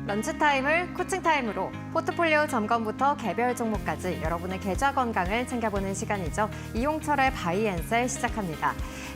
런치타임을 코칭타임으로 포트폴리오 점검부터 개별 종목까지 여러분의 계좌 건강을 챙겨보는 시간이죠. 이용철의 바이앤셀 시작합니다.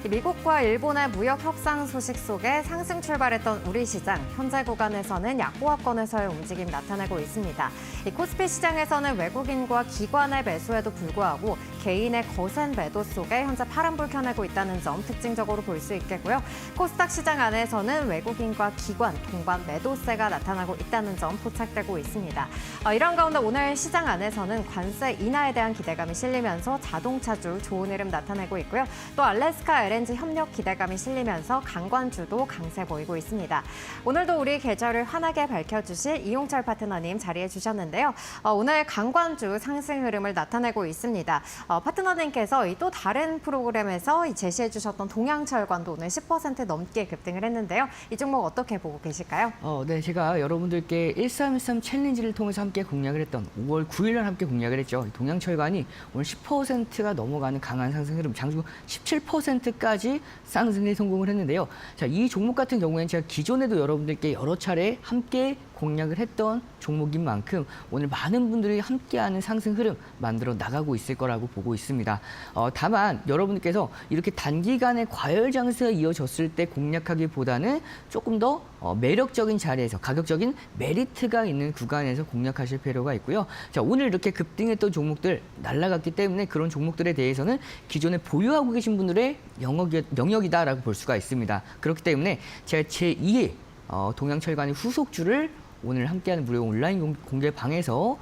미국과 일본의 무역 협상 소식 속에 상승 출발했던 우리 시장, 현재 구간에서는 약보합권에서의 움직임 나타나고 있습니다. 코스피 시장에서는 외국인과 기관의 매수에도 불구하고 개인의 거센 매도 속에 현재 파란불 켜내고 있다는 점 특징적으로 볼 수 있겠고요. 코스닥 시장 안에서는 외국인과 기관, 동반 매도세가 나타나고 있다는 점 포착되고 있습니다. 이런 가운데 오늘 시장 안에서는 관세 인하에 대한 기대감이 실리면서 자동차주 좋은 흐름 나타내고 있고요. 또 알래스카 LNG 협력 기대감이 실리면서 강관주도 강세 보이고 있습니다. 오늘도 우리 계절을 환하게 밝혀주실 이용철 파트너님 자리해 주셨는데요. 오늘 강관주 상승 흐름을 나타내고 있습니다. 파트너님께서 또 다른 프로그램에서 제시해 주셨던 동양철관도 오늘 10% 넘게 급등을 했는데요. 이 종목 어떻게 보고 계실까요? 네, 제가 여러분들께 1313 챌린지를 통해서 함께 공략을 했던 5월 9일 날 함께 공략을 했죠. 동양철관이 오늘 10%가 넘어가는 강한 상승 흐름, 장중 17%까지 상승에 성공을 했는데요. 자, 이 종목 같은 경우에는 제가 기존에도 여러분들께 여러 차례 함께 공략을 했던 종목인 만큼 오늘 많은 분들이 함께하는 상승 흐름 만들어 나가고 있을 거라고 보고 있습니다. 다만 여러분들께서 이렇게 단기간에 과열 장세가 이어졌을 때 공략하기보다는 조금 더 매력적인 자리에서 가격적인 메리트가 있는 구간에서 공략하실 필요가 있고요. 자, 오늘 이렇게 급등했던 종목들 날아갔기 때문에 그런 종목들에 대해서는 기존에 보유하고 계신 분들의 영역이다라고 볼 수가 있습니다. 그렇기 때문에 제가 제2의 동양철관의 후속주를 오늘 함께하는 무료 온라인 공개방에서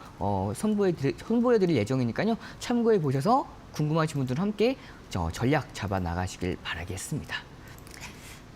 선보여드릴 예정이니까요. 참고해 보셔서 궁금하신 분들은 함께 전략 잡아 나가시길 바라겠습니다.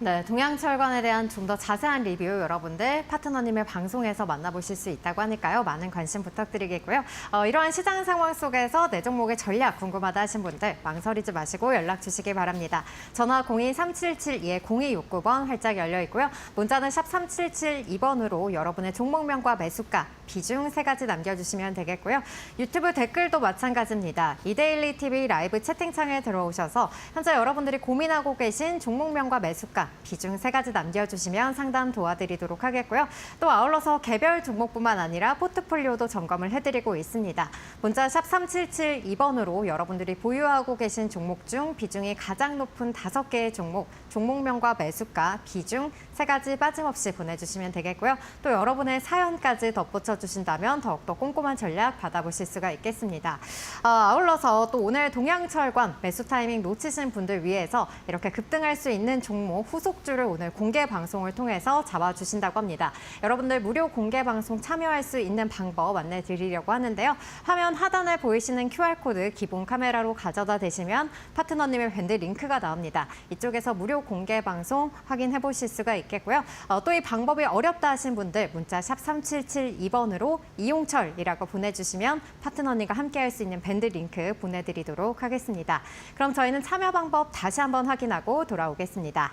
네, 동양철관에 대한 좀 더 자세한 리뷰 여러분들 파트너님의 방송에서 만나보실 수 있다고 하니까요. 많은 관심 부탁드리겠고요. 이러한 시장 상황 속에서 내 종목의 전략 궁금하다 하신 분들 망설이지 마시고 연락 주시기 바랍니다. 전화 02-3772-0269번 활짝 열려 있고요. 문자는 샵 3772번으로 여러분의 종목명과 매수가, 비중 3가지 남겨주시면 되겠고요. 유튜브 댓글도 마찬가지입니다. 이데일리 TV 라이브 채팅창에 들어오셔서 현재 여러분들이 고민하고 계신 종목명과 매수가, 비중 3가지 남겨주시면 상담 도와드리도록 하겠고요. 또 아울러서 개별 종목뿐만 아니라 포트폴리오도 점검을 해드리고 있습니다. 문자 샵 3772번으로 여러분들이 보유하고 계신 종목 중 비중이 가장 높은 5개의 종목, 종목명과 매수가, 비중 3가지 빠짐없이 보내주시면 되겠고요. 또 여러분의 사연까지 덧붙여 주신다면 더욱더 꼼꼼한 전략 받아보실 수가 있겠습니다. 아울러서 또 오늘 동양철관 매수 타이밍 놓치신 분들 위해서 이렇게 급등할 수 있는 종목 후속주를 오늘 공개 방송을 통해서 잡아주신다고 합니다. 여러분들 무료 공개 방송 참여할 수 있는 방법 안내드리려고 하는데요. 화면 하단에 보이시는 QR코드 기본 카메라로 가져다 대시면 파트너님의 밴드 링크가 나옵니다. 이쪽에서 무료 공개 방송 확인해 보실 수가 있겠고요. 또 이 방법이 어렵다 하신 분들 문자 샵 3772번으로 이용철이라고 보내주시면 파트너님과 함께할 수 있는 밴드 링크 보내드리도록 하겠습니다. 그럼 저희는 참여 방법 다시 한번 확인하고 돌아오겠습니다.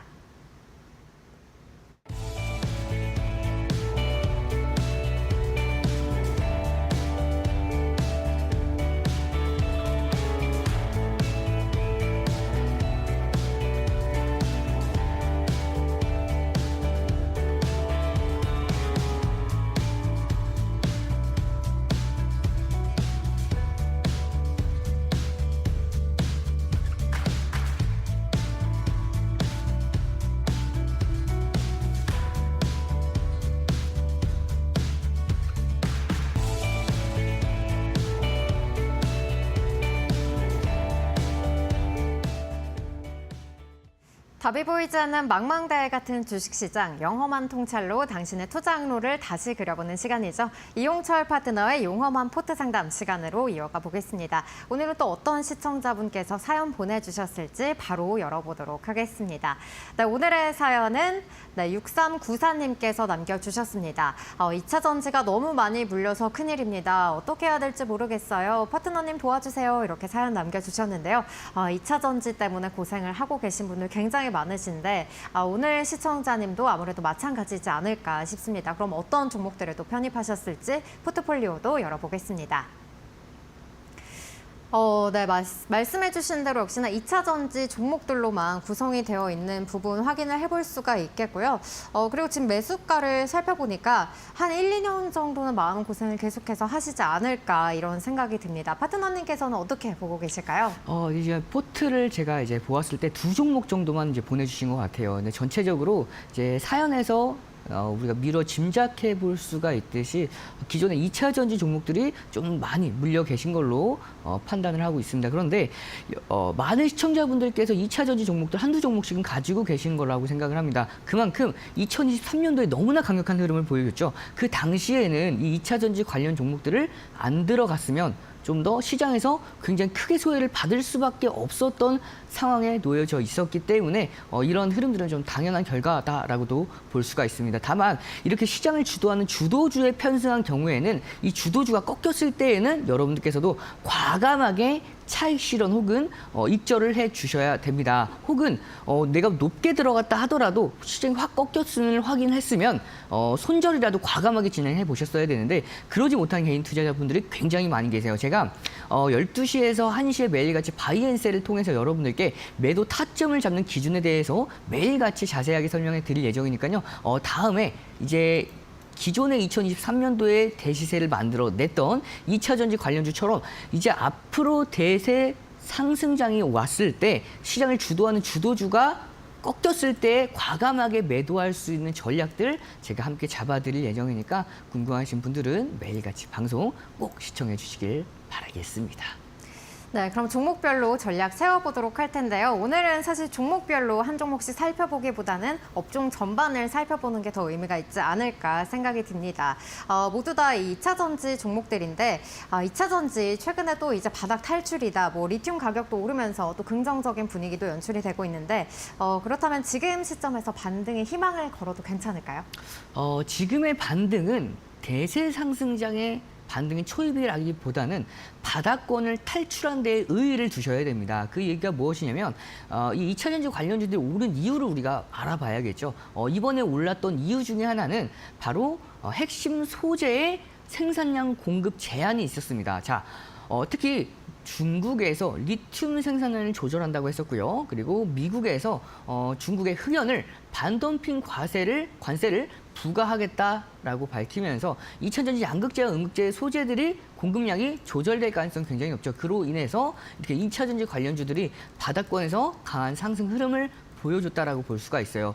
답이 보이지 않는 망망대해 같은 주식시장, 영험한 통찰로 당신의 투자 항로를 다시 그려보는 시간이죠. 이용철 파트너의 용험한 포트 상담 시간으로 이어가 보겠습니다. 오늘은 또 어떤 시청자분께서 사연 보내주셨을지 바로 열어보도록 하겠습니다. 네, 오늘의 사연은 6394님께서 남겨주셨습니다. 2차 전지가 너무 많이 물려서 큰일입니다. 어떻게 해야 될지 모르겠어요. 파트너님 도와주세요. 이렇게 사연 남겨주셨는데요. 2차 전지 때문에 고생을 하고 계신 분들 굉장히 많으신데 오늘 시청자님도 아무래도 마찬가지지 않을까 싶습니다. 그럼 어떤 종목들을 또 편입하셨을지 포트폴리오도 열어보겠습니다. 네, 말씀해 주신 대로 역시나 2차 전지 종목들로만 구성이 되어 있는 부분 확인을 해볼 수가 있겠고요. 그리고 지금 매수가를 살펴보니까 한 1, 2년 정도는 마음고생을 계속해서 하시지 않을까 이런 생각이 듭니다. 파트너님께서는 어떻게 보고 계실까요? 이제 포트를 제가 이제 보았을 때 두 종목 정도만 이제 보내주신 것 같아요. 근데 전체적으로 이제 사연에서 우리가 미뤄 짐작해 볼 수가 있듯이 기존의 2차 전지 종목들이 좀 많이 물려 계신 걸로 판단을 하고 있습니다. 그런데 많은 시청자분들께서 2차 전지 종목들 한두 종목씩은 가지고 계신 거라고 생각을 합니다. 그만큼 2023년도에 너무나 강력한 흐름을 보여줬죠. 그 당시에는 이 2차 전지 관련 종목들을 안 들어갔으면 좀 더 시장에서 굉장히 크게 소외를 받을 수밖에 없었던 상황에 놓여져 있었기 때문에 이런 흐름들은 좀 당연한 결과다라고도 볼 수가 있습니다. 다만 이렇게 시장을 주도하는 주도주에 편승한 경우에는 이 주도주가 꺾였을 때에는 여러분들께서도 과감하게 차익 실현 혹은 익절을 해 주셔야 됩니다. 혹은 내가 높게 들어갔다 하더라도 시장이 확 꺾였음을 확인했으면 손절이라도 과감하게 진행해 보셨어야 되는데 그러지 못한 개인 투자자분들이 굉장히 많이 계세요. 제가 12시에서 1시에 매일같이 바이앤셀을 통해서 여러분들께 매도 타점을 잡는 기준에 대해서 매일같이 자세하게 설명해 드릴 예정이니까요. 다음에 이제 기존의 2023년도에 대시세를 만들어냈던 2차 전지 관련주처럼 이제 앞으로 대세 상승장이 왔을 때 시장을 주도하는 주도주가 꺾였을 때 과감하게 매도할 수 있는 전략들 제가 함께 잡아드릴 예정이니까 궁금하신 분들은 매일같이 방송 꼭 시청해 주시길 바라겠습니다. 네, 그럼 종목별로 전략 세워보도록 할 텐데요. 오늘은 사실 종목별로 한 종목씩 살펴보기보다는 업종 전반을 살펴보는 게 더 의미가 있지 않을까 생각이 듭니다. 모두 다 2차 전지 종목들인데 2차 전지 최근에 또 이제 바닥 탈출이다. 뭐 리튬 가격도 오르면서 또 긍정적인 분위기도 연출이 되고 있는데 그렇다면 지금 시점에서 반등의 희망을 걸어도 괜찮을까요? 지금의 반등은 대세 상승장의 반등의 초입이라기보다는 바닥권을 탈출한 데에 의의를 두셔야 됩니다. 그 얘기가 무엇이냐면 이 2차 전지 관련주들이 오른 이유를 우리가 알아봐야겠죠. 이번에 올랐던 이유 중에 하나는 바로 핵심 소재의 생산량 공급 제한이 있었습니다. 자, 특히 중국에서 리튬 생산량을 조절한다고 했었고요. 그리고 미국에서 중국의 흑연을 반덤핑 관세를 부과하겠다라고 밝히면서 2차 전지 양극재와 음극재 소재들이 공급량이 조절될 가능성이 굉장히 높죠. 그로 인해서 이렇게 2차 전지 관련주들이 바닥권에서 강한 상승 흐름을 보여줬다라고 볼 수가 있어요.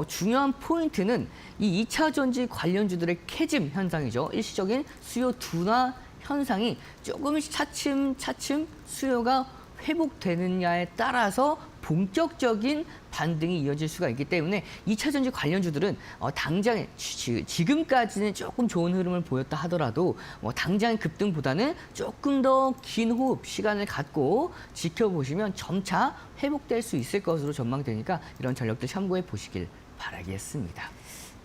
중요한 포인트는 이 2차 전지 관련주들의 캐즘 현상이죠. 일시적인 수요 둔화 현상이 조금씩 차츰 수요가 회복되느냐에 따라서 본격적인 반등이 이어질 수가 있기 때문에 2차 전지 관련주들은 당장에 지금까지는 조금 좋은 흐름을 보였다 하더라도 당장의 급등보다는 조금 더 긴 호흡 시간을 갖고 지켜보시면 점차 회복될 수 있을 것으로 전망되니까 이런 전력들 참고해 보시길 바라겠습니다.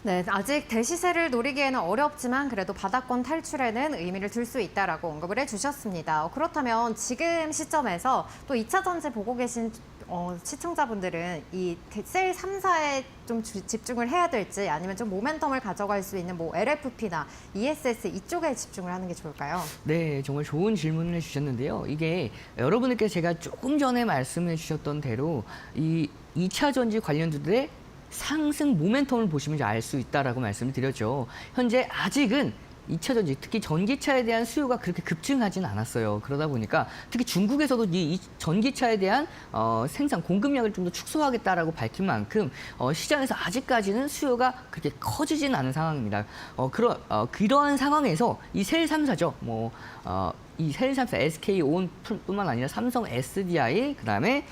네, 아직 대시세를 노리기에는 어렵지만 그래도 바닥권 탈출에는 의미를 둘 수 있다라고 언급을 해주셨습니다. 그렇다면 지금 시점에서 또 2차 전지 보고 계신 시청자분들은 이 셀 3사에 좀 집중을 해야 될지 아니면 좀 모멘텀을 가져갈 수 있는 뭐 LFP나 ESS 이쪽에 집중을 하는 게 좋을까요? 네, 정말 좋은 질문을 해주셨는데요. 이게 여러분들께서 제가 조금 전에 말씀해 주셨던 대로 이 2차 전지 관련주들의 상승 모멘텀을 보시면 알 수 있다라고 말씀을 드렸죠. 현재 아직은 2차 전지, 특히 전기차에 대한 수요가 그렇게 급증하진 않았어요. 그러다 보니까 특히 중국에서도 이 전기차에 대한 생산 공급량을 좀 더 축소하겠다라고 밝힌 만큼 시장에서 아직까지는 수요가 그렇게 커지진 않은 상황입니다. 그러한 상황에서 이 셀 3사죠. 이 셀 3사 SK온뿐만 아니라 삼성 SDI, 그다음에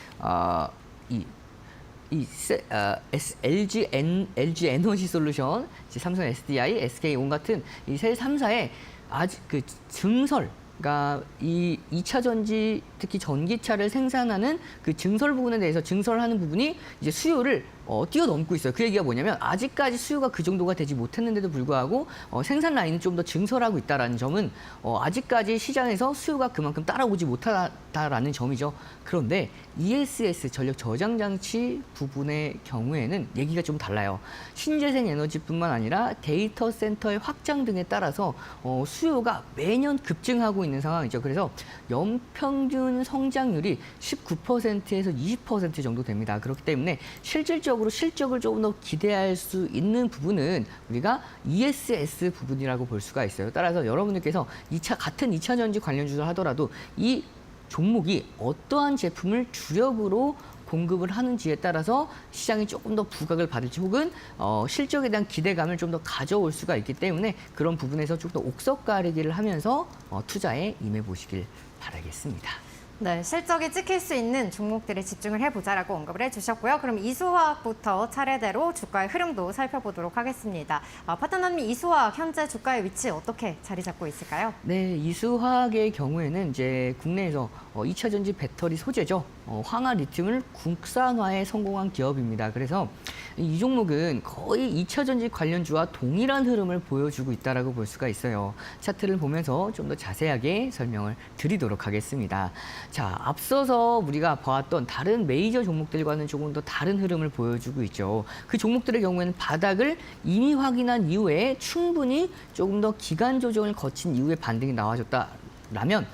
LG 에너지 솔루션, 삼성 SDI, SK온 같은 이 셀 3사의 아직 그 증설, 그러니까 이 2차 전지 특히 전기차를 생산하는 그 증설 부분에 대해서 증설하는 부분이 이제 수요를 뛰어넘고 있어요. 그 얘기가 뭐냐면 아직까지 수요가 그 정도가 되지 못했는데도 불구하고 생산 라인은 좀 더 증설하고 있다는 점은 아직까지 시장에서 수요가 그만큼 따라오지 못하다라는 점이죠. 그런데 ESS 전력 저장 장치 부분의 경우에는 얘기가 좀 달라요. 신재생 에너지뿐만 아니라 데이터 센터의 확장 등에 따라서 수요가 매년 급증하고 있는 상황이죠. 그래서 연평균 성장률이 19%에서 20% 정도 됩니다. 그렇기 때문에 실질적으로 실적을 조금 더 기대할 수 있는 부분은 우리가 ESS 부분이라고 볼 수가 있어요. 따라서 여러분들께서 같은 2차 전지 관련주를 하더라도 이 종목이 어떠한 제품을 주력으로 공급을 하는지에 따라서 시장이 조금 더 부각을 받을지 혹은 실적에 대한 기대감을 좀 더 가져올 수가 있기 때문에 그런 부분에서 좀 더 옥석 가리기를 하면서 투자에 임해 보시길 바라겠습니다. 네, 실적이 찍힐 수 있는 종목들에 집중을 해보자라고 언급을 해주셨고요. 그럼 이수화학부터 차례대로 주가의 흐름도 살펴보도록 하겠습니다. 파트너님, 이수화학 현재 주가의 위치 어떻게 자리 잡고 있을까요? 네, 이수화학의 경우에는 이제 국내에서 2차 전지 배터리 소재죠. 황화 리튬을 국산화에 성공한 기업입니다. 그래서 이 종목은 거의 2차 전지 관련주와 동일한 흐름을 보여주고 있다라고 볼 수가 있어요. 차트를 보면서 좀 더 자세하게 설명을 드리도록 하겠습니다. 자, 앞서서 우리가 봐왔던 다른 메이저 종목들과는 조금 더 다른 흐름을 보여주고 있죠. 그 종목들의 경우에는 바닥을 이미 확인한 이후에 충분히 조금 더 기간 조정을 거친 이후에 반등이 나와줬다라면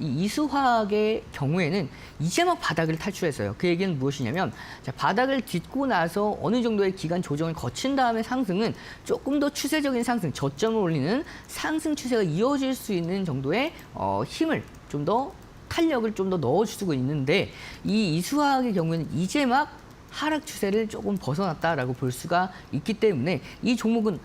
이 이수화학의 경우에는 이제 막 바닥을 탈출했어요. 그 얘기는 무엇이냐면 자, 바닥을 딛고 나서 어느 정도의 기간 조정을 거친 다음에 상승은 조금 더 추세적인 상승, 저점을 올리는 상승 추세가 이어질 수 있는 정도의 힘을 좀 더 탄력을 좀 더 넣어주고 있는데 이 이수화학의 경우에는 이제 막 하락 추세를 조금 벗어났다라고 볼 수가 있기 때문에 이 종목은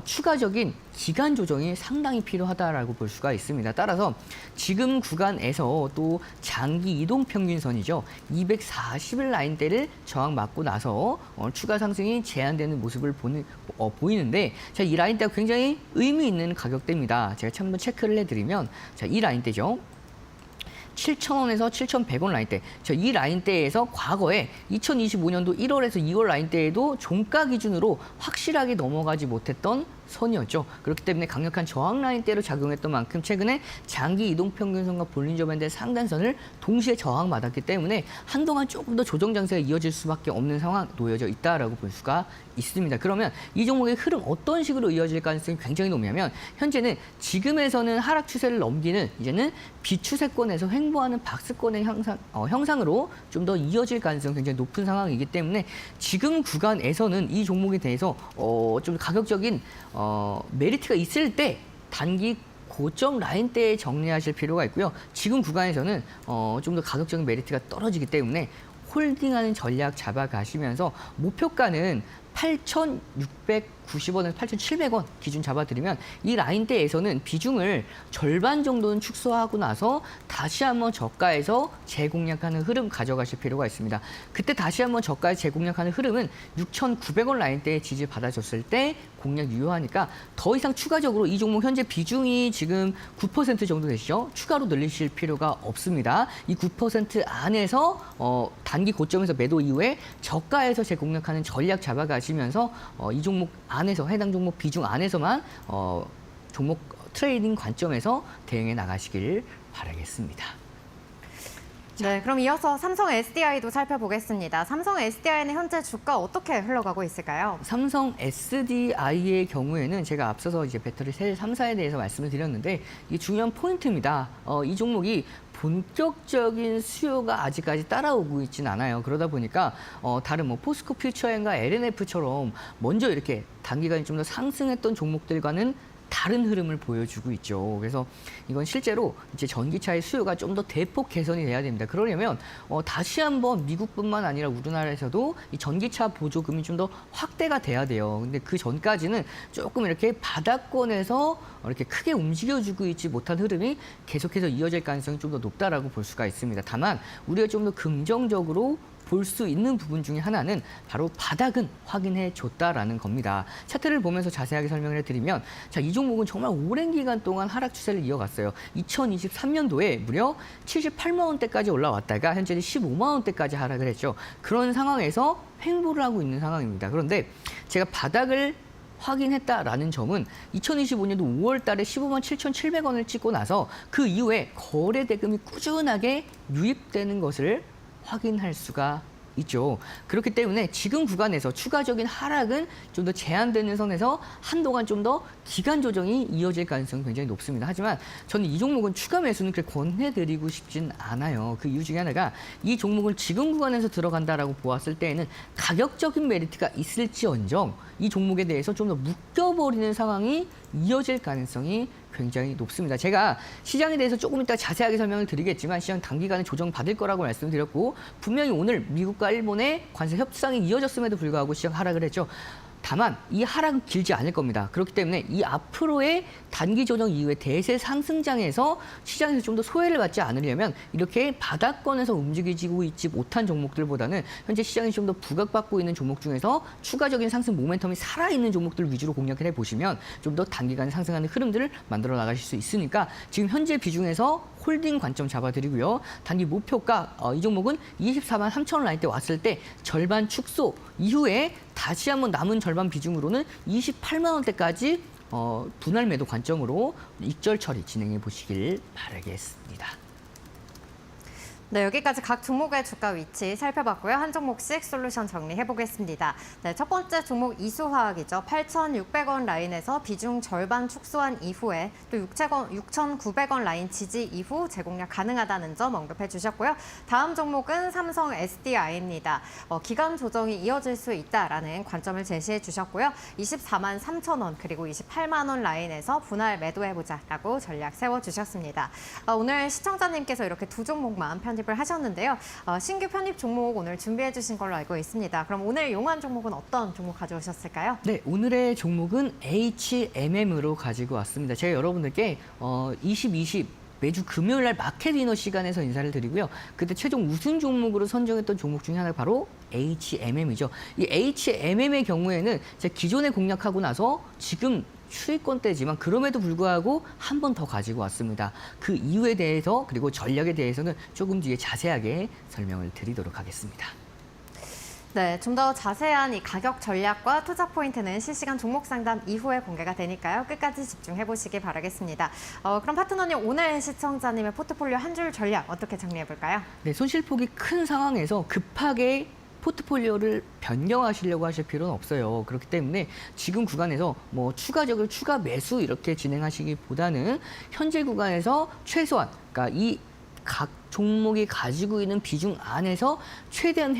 추가적인 기간 조정이 상당히 필요하다라고 볼 수가 있습니다. 따라서 지금 구간에서 또 장기 이동 평균선이죠. 240일 라인대를 저항 맞고 나서 추가 상승이 제한되는 모습을 보이는데 자, 이 라인대가 굉장히 의미 있는 가격대입니다. 제가 한번 체크를 해드리면 자, 이 라인대죠. 7,000원에서 7,100원 라인대. 이 라인대에서 과거에 2025년도 1월에서 2월 라인대에도 종가 기준으로 확실하게 넘어가지 못했던 선이었죠. 그렇기 때문에 강력한 저항 라인대로 작용했던 만큼 최근에 장기 이동평균선과 볼린저 밴드의 상단선을 동시에 저항받았기 때문에 한동안 조금 더 조정 장세가 이어질 수밖에 없는 상황 놓여져 있다라고 볼 수가 있습니다. 그러면 이 종목의 흐름 어떤 식으로 이어질 가능성이 굉장히 높냐면 현재는 지금에서는 하락 추세를 넘기는 이제는 비추세권에서 횡보하는 박스권의 형상으로 좀 더 이어질 가능성이 굉장히 높은 상황이기 때문에 지금 구간에서는 이 종목에 대해서 좀 가격적인 메리트가 있을 때 단기 고점 라인대에 정리하실 필요가 있고요. 지금 구간에서는 좀 더 가격적인 메리트가 떨어지기 때문에 홀딩하는 전략 잡아가시면서 목표가는 8,690원에서 8,700원 기준 잡아드리면 이 라인대에서는 비중을 절반 정도는 축소하고 나서 다시 한번 저가에서 재공략하는 흐름 가져가실 필요가 있습니다. 그때 다시 한번 저가에 재공략하는 흐름은 6,900원 라인대에 지지 받아줬을 때 공략 유효하니까 더 이상 추가적으로 이 종목 현재 비중이 지금 9% 정도 되시죠? 추가로 늘리실 필요가 없습니다. 이 9% 안에서 단기 고점에서 매도 이후에 저가에서 재공략하는 전략 잡아가시면서 이 종목 안에서 해당 종목 비중 안에서만 종목 트레이딩 관점에서 대응해 나가시길 바라겠습니다. 네, 그럼 이어서 삼성 SDI도 살펴보겠습니다. 삼성 SDI는 현재 주가 어떻게 흘러가고 있을까요? 삼성 SDI의 경우에는 제가 앞서서 이제 배터리 셀 3사에 대해서 말씀을 드렸는데 이게 중요한 포인트입니다. 이 종목이 본격적인 수요가 아직까지 따라오고 있진 않아요. 그러다 보니까 다른 뭐 포스코 퓨처엔과 LNF처럼 먼저 이렇게 단기간에 좀 더 상승했던 종목들과는 다른 흐름을 보여주고 있죠. 그래서 이건 실제로 이제 전기차의 수요가 좀 더 대폭 개선이 돼야 됩니다. 그러려면 다시 한번 미국뿐만 아니라 우리나라에서도 이 전기차 보조금이 좀 더 확대가 돼야 돼요. 근데 그 전까지는 조금 이렇게 바닥권에서 이렇게 크게 움직여주고 있지 못한 흐름이 계속해서 이어질 가능성이 좀 더 높다라고 볼 수가 있습니다. 다만 우리가 좀 더 긍정적으로 볼 수 있는 부분 중에 하나는 바로 바닥은 확인해 줬다라는 겁니다. 차트를 보면서 자세하게 설명을 해드리면 자, 이 종목은 정말 오랜 기간 동안 하락 추세를 이어갔어요. 2023년도에 무려 78만 원대까지 올라왔다가 현재는 15만 원대까지 하락을 했죠. 그런 상황에서 횡보를 하고 있는 상황입니다. 그런데 제가 바닥을 확인했다라는 점은 2025년도 5월 달에 15만 7,700원을 찍고 나서 그 이후에 거래 대금이 꾸준하게 유입되는 것을 확인할 수가 있죠. 그렇기 때문에 지금 구간에서 추가적인 하락은 좀 더 제한되는 선에서 한동안 좀 더 기간 조정이 이어질 가능성이 굉장히 높습니다. 하지만 저는 이 종목은 추가 매수는 그렇게 권해드리고 싶진 않아요. 그 이유 중에 하나가 이 종목을 지금 구간에서 들어간다라고 보았을 때에는 가격적인 메리트가 있을지언정 이 종목에 대해서 좀 더 묶여버리는 상황이 이어질 가능성이 굉장히 높습니다. 제가 시장에 대해서 조금 이따 자세하게 설명을 드리겠지만 시장 단기간에 조정받을 거라고 말씀드렸고 분명히 오늘 미국과 일본의 관세 협상이 이어졌음에도 불구하고 시장 하락을 했죠. 다만 이 하락은 길지 않을 겁니다. 그렇기 때문에 이 앞으로의 단기 조정 이후의 대세 상승장에서 시장에서 좀 더 소외를 받지 않으려면 이렇게 바닥권에서 움직이고 있지 못한 종목들보다는 현재 시장이 좀 더 부각받고 있는 종목 중에서 추가적인 상승 모멘텀이 살아있는 종목들 위주로 공략을 해보시면 좀 더 단기간에 상승하는 흐름들을 만들어 나가실 수 있으니까 지금 현재 비중에서 홀딩 관점 잡아드리고요. 단기 목표가 이 종목은 24만 3천 원 라인대 왔을 때 절반 축소 이후에 다시 한번 남은 절반 비중으로는 28만 원대까지 분할 매도 관점으로 익절 처리 진행해 보시길 바라겠습니다. 네, 여기까지 각 종목의 주가 위치 살펴봤고요. 한 종목씩 솔루션 정리해 보겠습니다. 네, 첫 번째 종목 이수화학이죠. 8,600원 라인에서 비중 절반 축소한 이후에 또 6,900원 라인 지지 이후 재공략 가능하다는 점 언급해 주셨고요. 다음 종목은 삼성 SDI입니다. 기간 조정이 이어질 수 있다라는 관점을 제시해 주셨고요. 24만 3천 원 그리고 28만 원 라인에서 분할 매도해보자라고 전략 세워주셨습니다. 오늘 시청자님께서 이렇게 두 종목만 편집을 하셨는데요. 신규 편입 종목 오늘 준비해 주신 걸로 알고 있습니다. 그럼 오늘 용한 종목은 어떤 종목 가져오셨을까요? 네, 오늘의 종목은 HMM으로 가지고 왔습니다. 제가 여러분들께 2020 매주 금요일 날 마켓 위너 시간에서 인사를 드리고요. 그때 최종 우승 종목으로 선정했던 종목 중에 하나가 바로 HMM이죠. 이 HMM의 경우에는 제가 기존에 공략하고 나서 지금 추이권 때지만 그럼에도 불구하고 한 번 더 가지고 왔습니다. 그 이유에 대해서 그리고 전략에 대해서는 조금 뒤에 자세하게 설명을 드리도록 하겠습니다. 네, 좀 더 자세한 이 가격 전략과 투자 포인트는 실시간 종목 상담 이후에 공개가 되니까요. 끝까지 집중해 보시기 바라겠습니다. 그럼 파트너님 오늘 시청자님의 포트폴리오 한 줄 전략 어떻게 정리해 볼까요? 네, 손실폭이 큰 상황에서 급하게 포트폴리오를 변경하시려고 하실 필요는 없어요. 그렇기 때문에 지금 구간에서 뭐 추가적으로 추가 매수 이렇게 진행하시기보다는 현재 구간에서 최소한 그러니까 이 각 종목이 가지고 있는 비중 안에서 최대한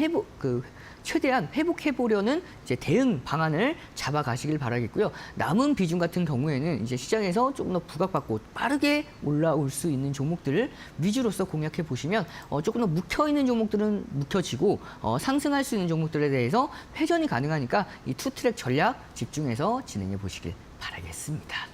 회복해 보려는 이제 대응 방안을 잡아가시길 바라겠고요. 남은 비중 같은 경우에는 이제 시장에서 조금 더 부각받고 빠르게 올라올 수 있는 종목들을 위주로서 공략해 보시면 조금 더 묵혀 있는 종목들은 묵혀지고 상승할 수 있는 종목들에 대해서 회전이 가능하니까 이 투트랙 전략 집중해서 진행해 보시길 바라겠습니다.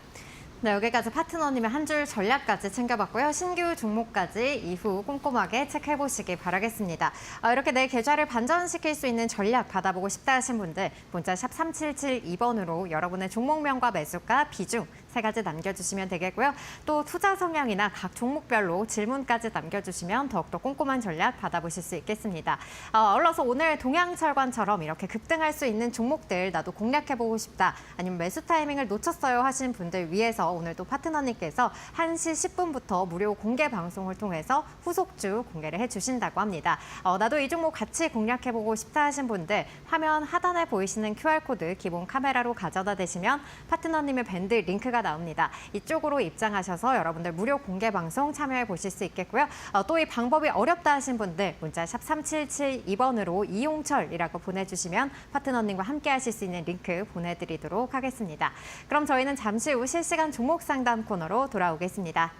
네, 여기까지 파트너님의 한 줄 전략까지 챙겨봤고요. 신규 종목까지 이후 꼼꼼하게 체크해보시기 바라겠습니다. 이렇게 내 계좌를 반전시킬 수 있는 전략 받아보고 싶다 하신 분들 문자 샵 3772번으로 여러분의 종목명과 매수가, 비중 세 가지 남겨주시면 되겠고요. 또 투자 성향이나 각 종목별로 질문까지 남겨주시면 더욱더 꼼꼼한 전략 받아보실 수 있겠습니다. 아울러서 오늘 동양철관처럼 이렇게 급등할 수 있는 종목들 나도 공략해보고 싶다 아니면 매수 타이밍을 놓쳤어요 하신 분들 위해서 오늘도 파트너님께서 1시 10분부터 무료 공개 방송을 통해서 후속주 공개를 해주신다고 합니다. 나도 이 종목 같이 공략해보고 싶다 하신 분들 화면 하단에 보이시는 QR코드 기본 카메라로 가져다 대시면 파트너님의 밴드 링크가 나옵니다. 이쪽으로 입장하셔서 여러분들 무료 공개 방송 참여해 보실 수 있겠고요. 또 이 방법이 어렵다 하신 분들 문자 샵 3772번으로 이용철이라고 보내주시면 파트너님과 함께 하실 수 있는 링크 보내드리도록 하겠습니다. 그럼 저희는 잠시 후 실시간 종목 상담 코너로 돌아오겠습니다.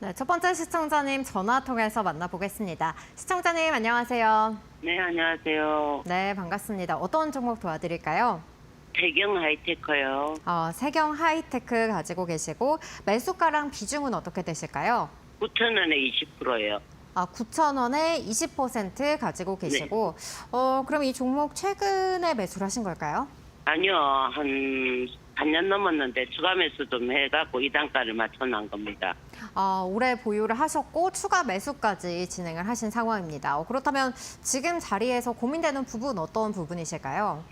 네, 첫 번째 시청자님 전화 통해서 만나보겠습니다. 시청자님 안녕하세요. 네, 안녕하세요. 네, 반갑습니다. 어떤 종목 도와드릴까요? 태경 하이테크요. 세경 하이테크 가지고 계시고 매수가랑 비중은 어떻게 되실까요? 9,000원에 20%예요. 9,000원에 20% 가지고 계시고 그럼 이 종목 최근에 매수를 하신 걸까요? 아니요, 한 3년 넘었는데 추가 매수 좀 해갖고 이 단가를 맞춰놓은 겁니다. 올해 보유를 하셨고 추가 매수까지 진행을 하신 상황입니다. 그렇다면 지금 자리에서 고민되는 부분 어떤 부분이실까요?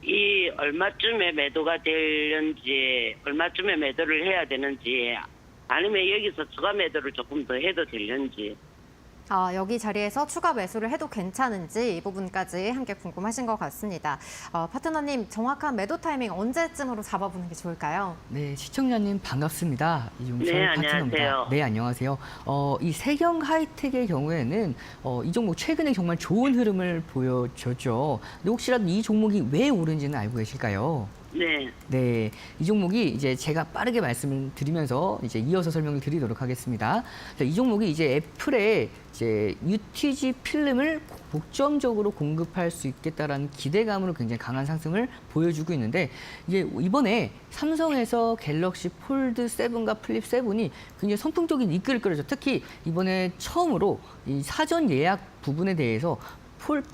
이 얼마쯤에 매도가 되는지, 얼마쯤에 매도를 해야 되는지, 아니면 여기서 추가 매도를 조금 더 해도 되는지. 여기 자리에서 추가 매수를 해도 괜찮은지 이 부분까지 함께 궁금하신 것 같습니다. 파트너님, 정확한 매도 타이밍 언제쯤으로 잡아보는 게 좋을까요? 네, 시청자님 반갑습니다. 이용철 네, 파트너입니다. 안녕하세요. 네, 안녕하세요. 이 세경 하이텍의 경우에는 이 종목 최근에 정말 좋은 흐름을 보여줬죠. 근데 혹시라도 이 종목이 왜 오른지는 알고 계실까요? 네, 네, 이 종목이 이제 제가 빠르게 말씀을 드리면서 이제 이어서 설명을 드리도록 하겠습니다. 자, 이 종목이 이제 애플에 이제 UTG 필름을 독점적으로 공급할 수 있겠다라는 기대감으로 굉장히 강한 상승을 보여주고 있는데 이게 이번에 삼성에서 갤럭시 폴드 7과 플립 7이 굉장히 선풍적인 이끌을 끌어죠. 특히 이번에 처음으로 이 사전 예약 부분에 대해서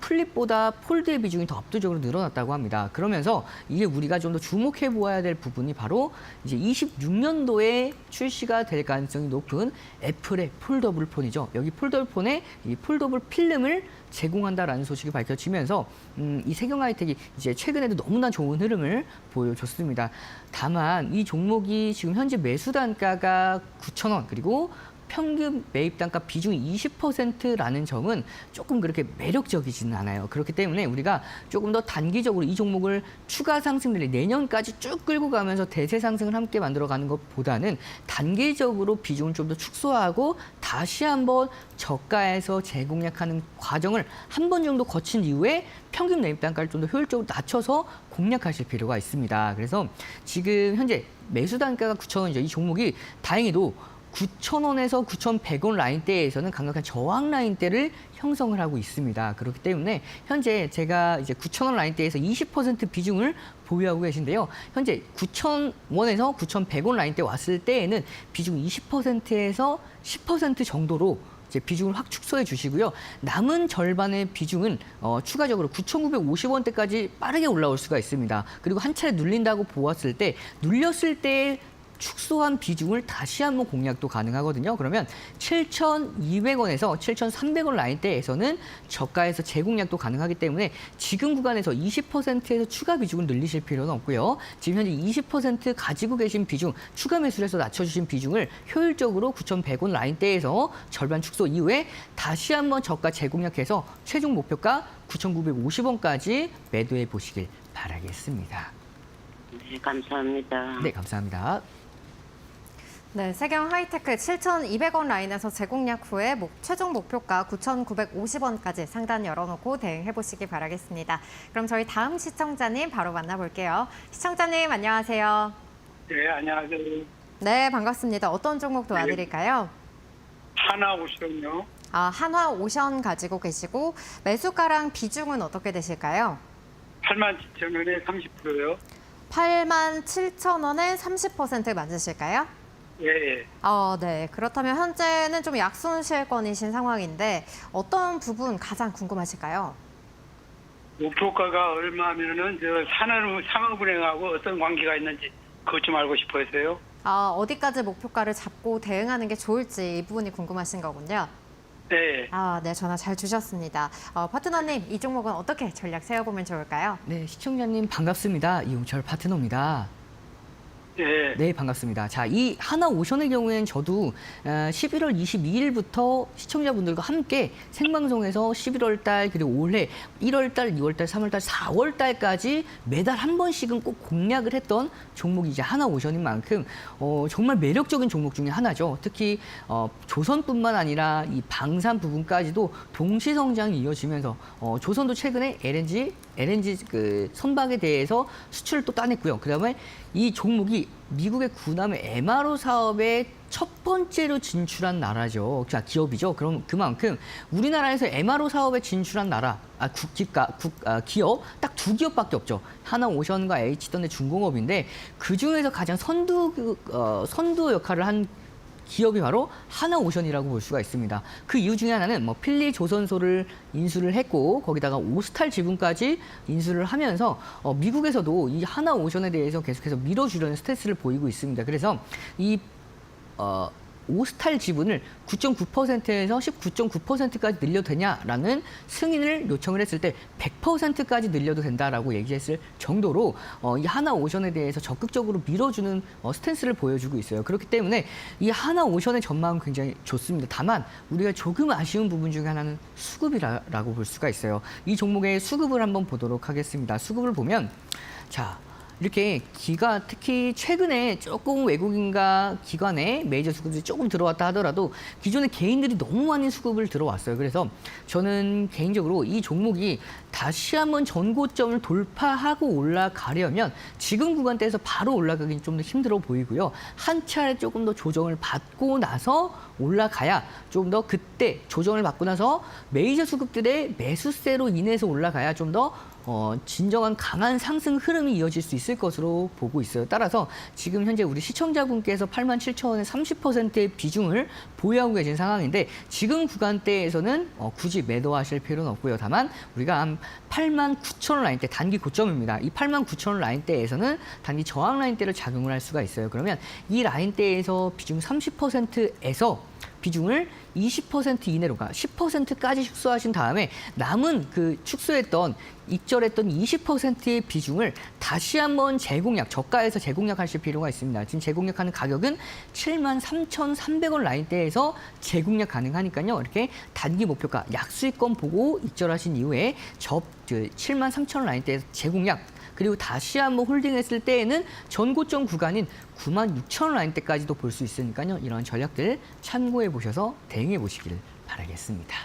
플립보다 폴드의 비중이 더 압도적으로 늘어났다고 합니다. 그러면서 이게 우리가 좀 더 주목해 보아야 될 부분이 바로 이제 26년도에 출시가 될 가능성이 높은 애플의 폴더블 폰이죠. 여기 폴더블 폰에 이 폴더블 필름을 제공한다라는 소식이 밝혀지면서 이 세경 하이텍이 이제 최근에도 너무나 좋은 흐름을 보여줬습니다. 다만 이 종목이 지금 현재 매수 단가가 9,000원 그리고 평균 매입 단가 비중이 20%라는 점은 조금 그렇게 매력적이지는 않아요. 그렇기 때문에 우리가 조금 더 단기적으로 이 종목을 추가 상승률이 내년까지 쭉 끌고 가면서 대세 상승을 함께 만들어가는 것보다는 단기적으로 비중을 좀 더 축소하고 다시 한번 저가에서 재공략하는 과정을 한 번 정도 거친 이후에 평균 매입 단가를 좀 더 효율적으로 낮춰서 공략하실 필요가 있습니다. 그래서 지금 현재 매수 단가가 9,000원이죠. 이 종목이 다행히도 9,000원에서 9,100원 라인대에서는 강력한 저항 라인대를 형성을 하고 있습니다. 그렇기 때문에 현재 제가 이제 9,000원 라인대에서 20% 비중을 보유하고 계신데요. 현재 9,000원에서 9,100원 라인대 왔을 때에는 비중 20%에서 10% 정도로 이제 비중을 확 축소해 주시고요. 남은 절반의 비중은 추가적으로 9,950원대까지 빠르게 올라올 수가 있습니다. 그리고 한 차례 눌린다고 보았을 때 눌렸을 때 축소한 비중을 다시 한번 공략도 가능하거든요. 그러면 7,200원에서 7,300원 라인대에서는 저가에서 재공략도 가능하기 때문에 지금 구간에서 20%에서 추가 비중을 늘리실 필요는 없고요. 지금 현재 20% 가지고 계신 비중, 추가 매수를 해서 낮춰주신 비중을 효율적으로 9,100원 라인대에서 절반 축소 이후에 다시 한번 저가 재공략해서 최종 목표가 9,950원까지 매도해 보시길 바라겠습니다. 네, 감사합니다. 네, 감사합니다. 네, 세경 하이테크 7,200원 라인에서 재공략 후에 최종 목표가 9,950원까지 상단 열어놓고 대응해 보시기 바라겠습니다. 그럼 저희 다음 시청자님 바로 만나볼게요. 시청자님 안녕하세요. 네, 안녕하세요. 네, 반갑습니다. 어떤 종목 도와드릴까요? 하나오션요. 한화오션 가지고 계시고 매수가랑 비중은 어떻게 되실까요? 87,000원에 30%요. 87,000원에 30% 맞으실까요? 예. 네. 그렇다면 현재는 좀 약손실권이신 상황인데 어떤 부분 가장 궁금하실까요? 목표가가 얼마면은 상업은행하고 어떤 관계가 있는지 그것 좀 알고 싶어서요. 어디까지 목표가를 잡고 대응하는 게 좋을지 이 부분이 궁금하신 거군요. 네. 네. 전화 잘 주셨습니다. 파트너님, 이 종목은 어떻게 전략 세워보면 좋을까요? 네, 시청자님 반갑습니다. 이용철 파트너입니다. 네. 네, 반갑습니다. 자, 이 하나오션의 경우에는 저도 11월 22일부터 시청자분들과 함께 생방송에서 11월 달 그리고 올해 1월 달, 2월 달, 3월 달, 4월 달까지 매달 한 번씩은 꼭 공략을 했던 종목이 이제 하나오션인 만큼 정말 매력적인 종목 중에 하나죠. 특히 조선뿐만 아니라 이 방산 부분까지도 동시 성장이 이어지면서 조선도 최근에 LNG LNG 그 선박에 대해서 수출을 또 따냈고요. 그다음에 이 종목이 미국의 구남의 MRO 사업에 첫 번째로 진출한 나라죠. 자, 기업이죠. 그럼 그만큼 우리나라에서 MRO 사업에 진출한 나라, 기업 딱 두 기업밖에 없죠. 하나오션과 H던의 중공업인데 그 중에서 가장 선두 역할을 한 기업이 바로 하나오션이라고 볼 수가 있습니다. 그 이유 중에 하나는 뭐 필리 조선소를 인수를 했고 거기다가 오스탈 지분까지 인수를 하면서 미국에서도 이 하나오션에 대해서 계속해서 밀어주려는 스탠스를 보이고 있습니다. 그래서 이 오스탈 지분을 9.9%에서 19.9%까지 늘려도 되냐라는 승인을 요청을 했을 때 100%까지 늘려도 된다라고 얘기했을 정도로 이 하나오션에 대해서 적극적으로 밀어주는 스탠스를 보여주고 있어요. 그렇기 때문에 이 하나오션의 전망은 굉장히 좋습니다. 다만 우리가 조금 아쉬운 부분 중에 하나는 수급이라고 볼 수가 있어요. 이 종목의 수급을 한번 보도록 하겠습니다. 수급을 보면 자. 이렇게 특히 최근에 조금 외국인과 기관의 메이저 수급이 조금 들어왔다 하더라도 기존의 개인들이 너무 많은 수급을 들어왔어요. 그래서 저는 개인적으로 이 종목이 다시 한번 전고점을 돌파하고 올라가려면 지금 구간대에서 바로 올라가기는 좀 더 힘들어 보이고요. 한 차례 조금 더 조정을 받고 나서 올라가야 좀 더 그때 조정을 받고 나서 메이저 수급들의 매수세로 인해서 올라가야 좀 더 진정한 강한 상승 흐름이 이어질 수 있을 것으로 보고 있어요. 따라서 지금 현재 우리 시청자분께서 87,000원의 30%의 비중을 보유하고 계신 상황인데 지금 구간대에서는 굳이 매도하실 필요는 없고요. 다만 우리가 한 89,000원 라인대 단기 고점입니다. 이 89,000원 라인대에서는 단기 저항 라인대를 작용을 할 수가 있어요. 그러면 이 라인대에서 비중 30%에서 비중을 20% 이내로 10%까지 축소하신 다음에 남은 그 축소했던 익절했던 20%의 비중을 다시 한번 저가에서 재공략하실 필요가 있습니다. 지금 재공략하는 가격은 73,300원 라인대에서 재공략 가능하니까요. 이렇게 단기 목표가 약수익권 보고 익절하신 이후에 73,000원 라인대에서 재공략 그리고 다시 한번 홀딩했을 때에는 전고점 구간인 96,000원 라인대까지도 볼 수 있으니까요. 이런 전략들 참고해 보셔서 대응해 보시기를 바라겠습니다.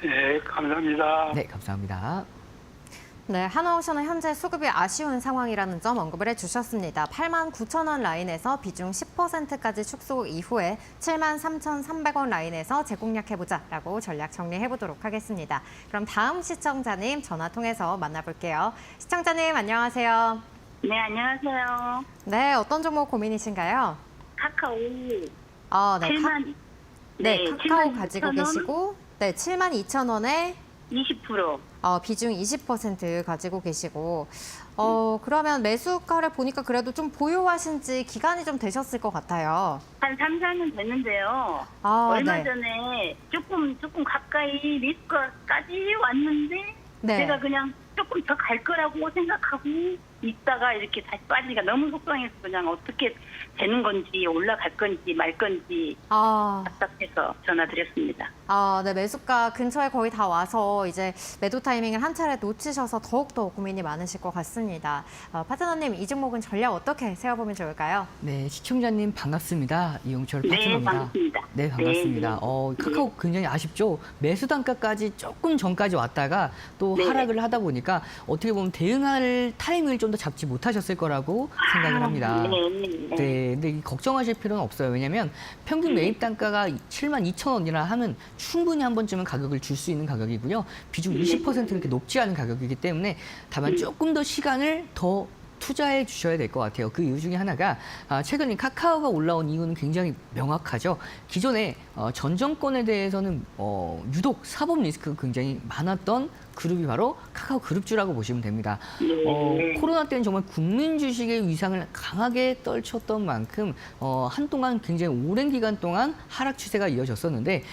네, 감사합니다. 네, 감사합니다. 네, 하나오션은 현재 수급이 아쉬운 상황이라는 점 언급을 해주셨습니다. 89,000원 라인에서 비중 10%까지 축소 이후에 73,300원 라인에서 재공략해보자라고 전략 정리해보도록 하겠습니다. 그럼 다음 시청자님 전화 통해서 만나볼게요. 시청자님 안녕하세요. 네, 안녕하세요. 네, 어떤 종목 고민이신가요? 카카오 네, 7만 네, 카카오 7만 가지고 2,000원, 계시고, 네, 72,000원에 20%. 비중 20% 가지고 계시고, 그러면 매수가를 보니까 그래도 좀 보유하신 지 기간이 좀 되셨을 것 같아요. 한 3, 4년 됐는데요. 얼마 네. 전에 조금 가까이 리스크까지 왔는데 네. 제가 그냥 조금 더 갈 거라고 생각하고 있다가 이렇게 다시 빠지니까 너무 속상해서 그냥 어떻게 되는 건지 올라갈 건지 말 건지 답답해서 전화드렸습니다. 네, 매수가 근처에 거의 다 와서 이제 매도 타이밍을 한 차례 놓치셔서 더욱더 고민이 많으실 것 같습니다. 파트너님, 이 종목은 전략 어떻게 세워보면 좋을까요? 네, 시청자님 반갑습니다. 이용철 네, 파트너입니다. 반갑습니다. 네, 반갑습니다. 네. 카카오 굉장히 아쉽죠. 매수 단가까지 조금 전까지 왔다가 또 네. 하락을 하다 보니까 어떻게 보면 대응할 타이밍을 좀 더 잡지 못하셨을 거라고 생각을 합니다. 네, 근데 걱정하실 필요는 없어요. 왜냐하면 평균 매입 단가가 72,000원이라 하면 충분히 한 번쯤은 가격을 줄 수 있는 가격이고요. 비중 20% 그렇게 높지 않은 가격이기 때문에 다만 조금 더 시간을 더 투자해 주셔야 될 것 같아요. 그 이유 중에 하나가 최근 카카오가 올라온 이유는 굉장히 명확하죠. 기존에 전 정권에 대해서는 유독 사법 리스크가 굉장히 많았던 그룹이 바로 카카오 그룹주라고 보시면 됩니다. 코로나 때는 정말 국민 주식의 위상을 강하게 떨쳤던 만큼 한동안 굉장히 오랜 기간 동안 하락 추세가 이어졌었는데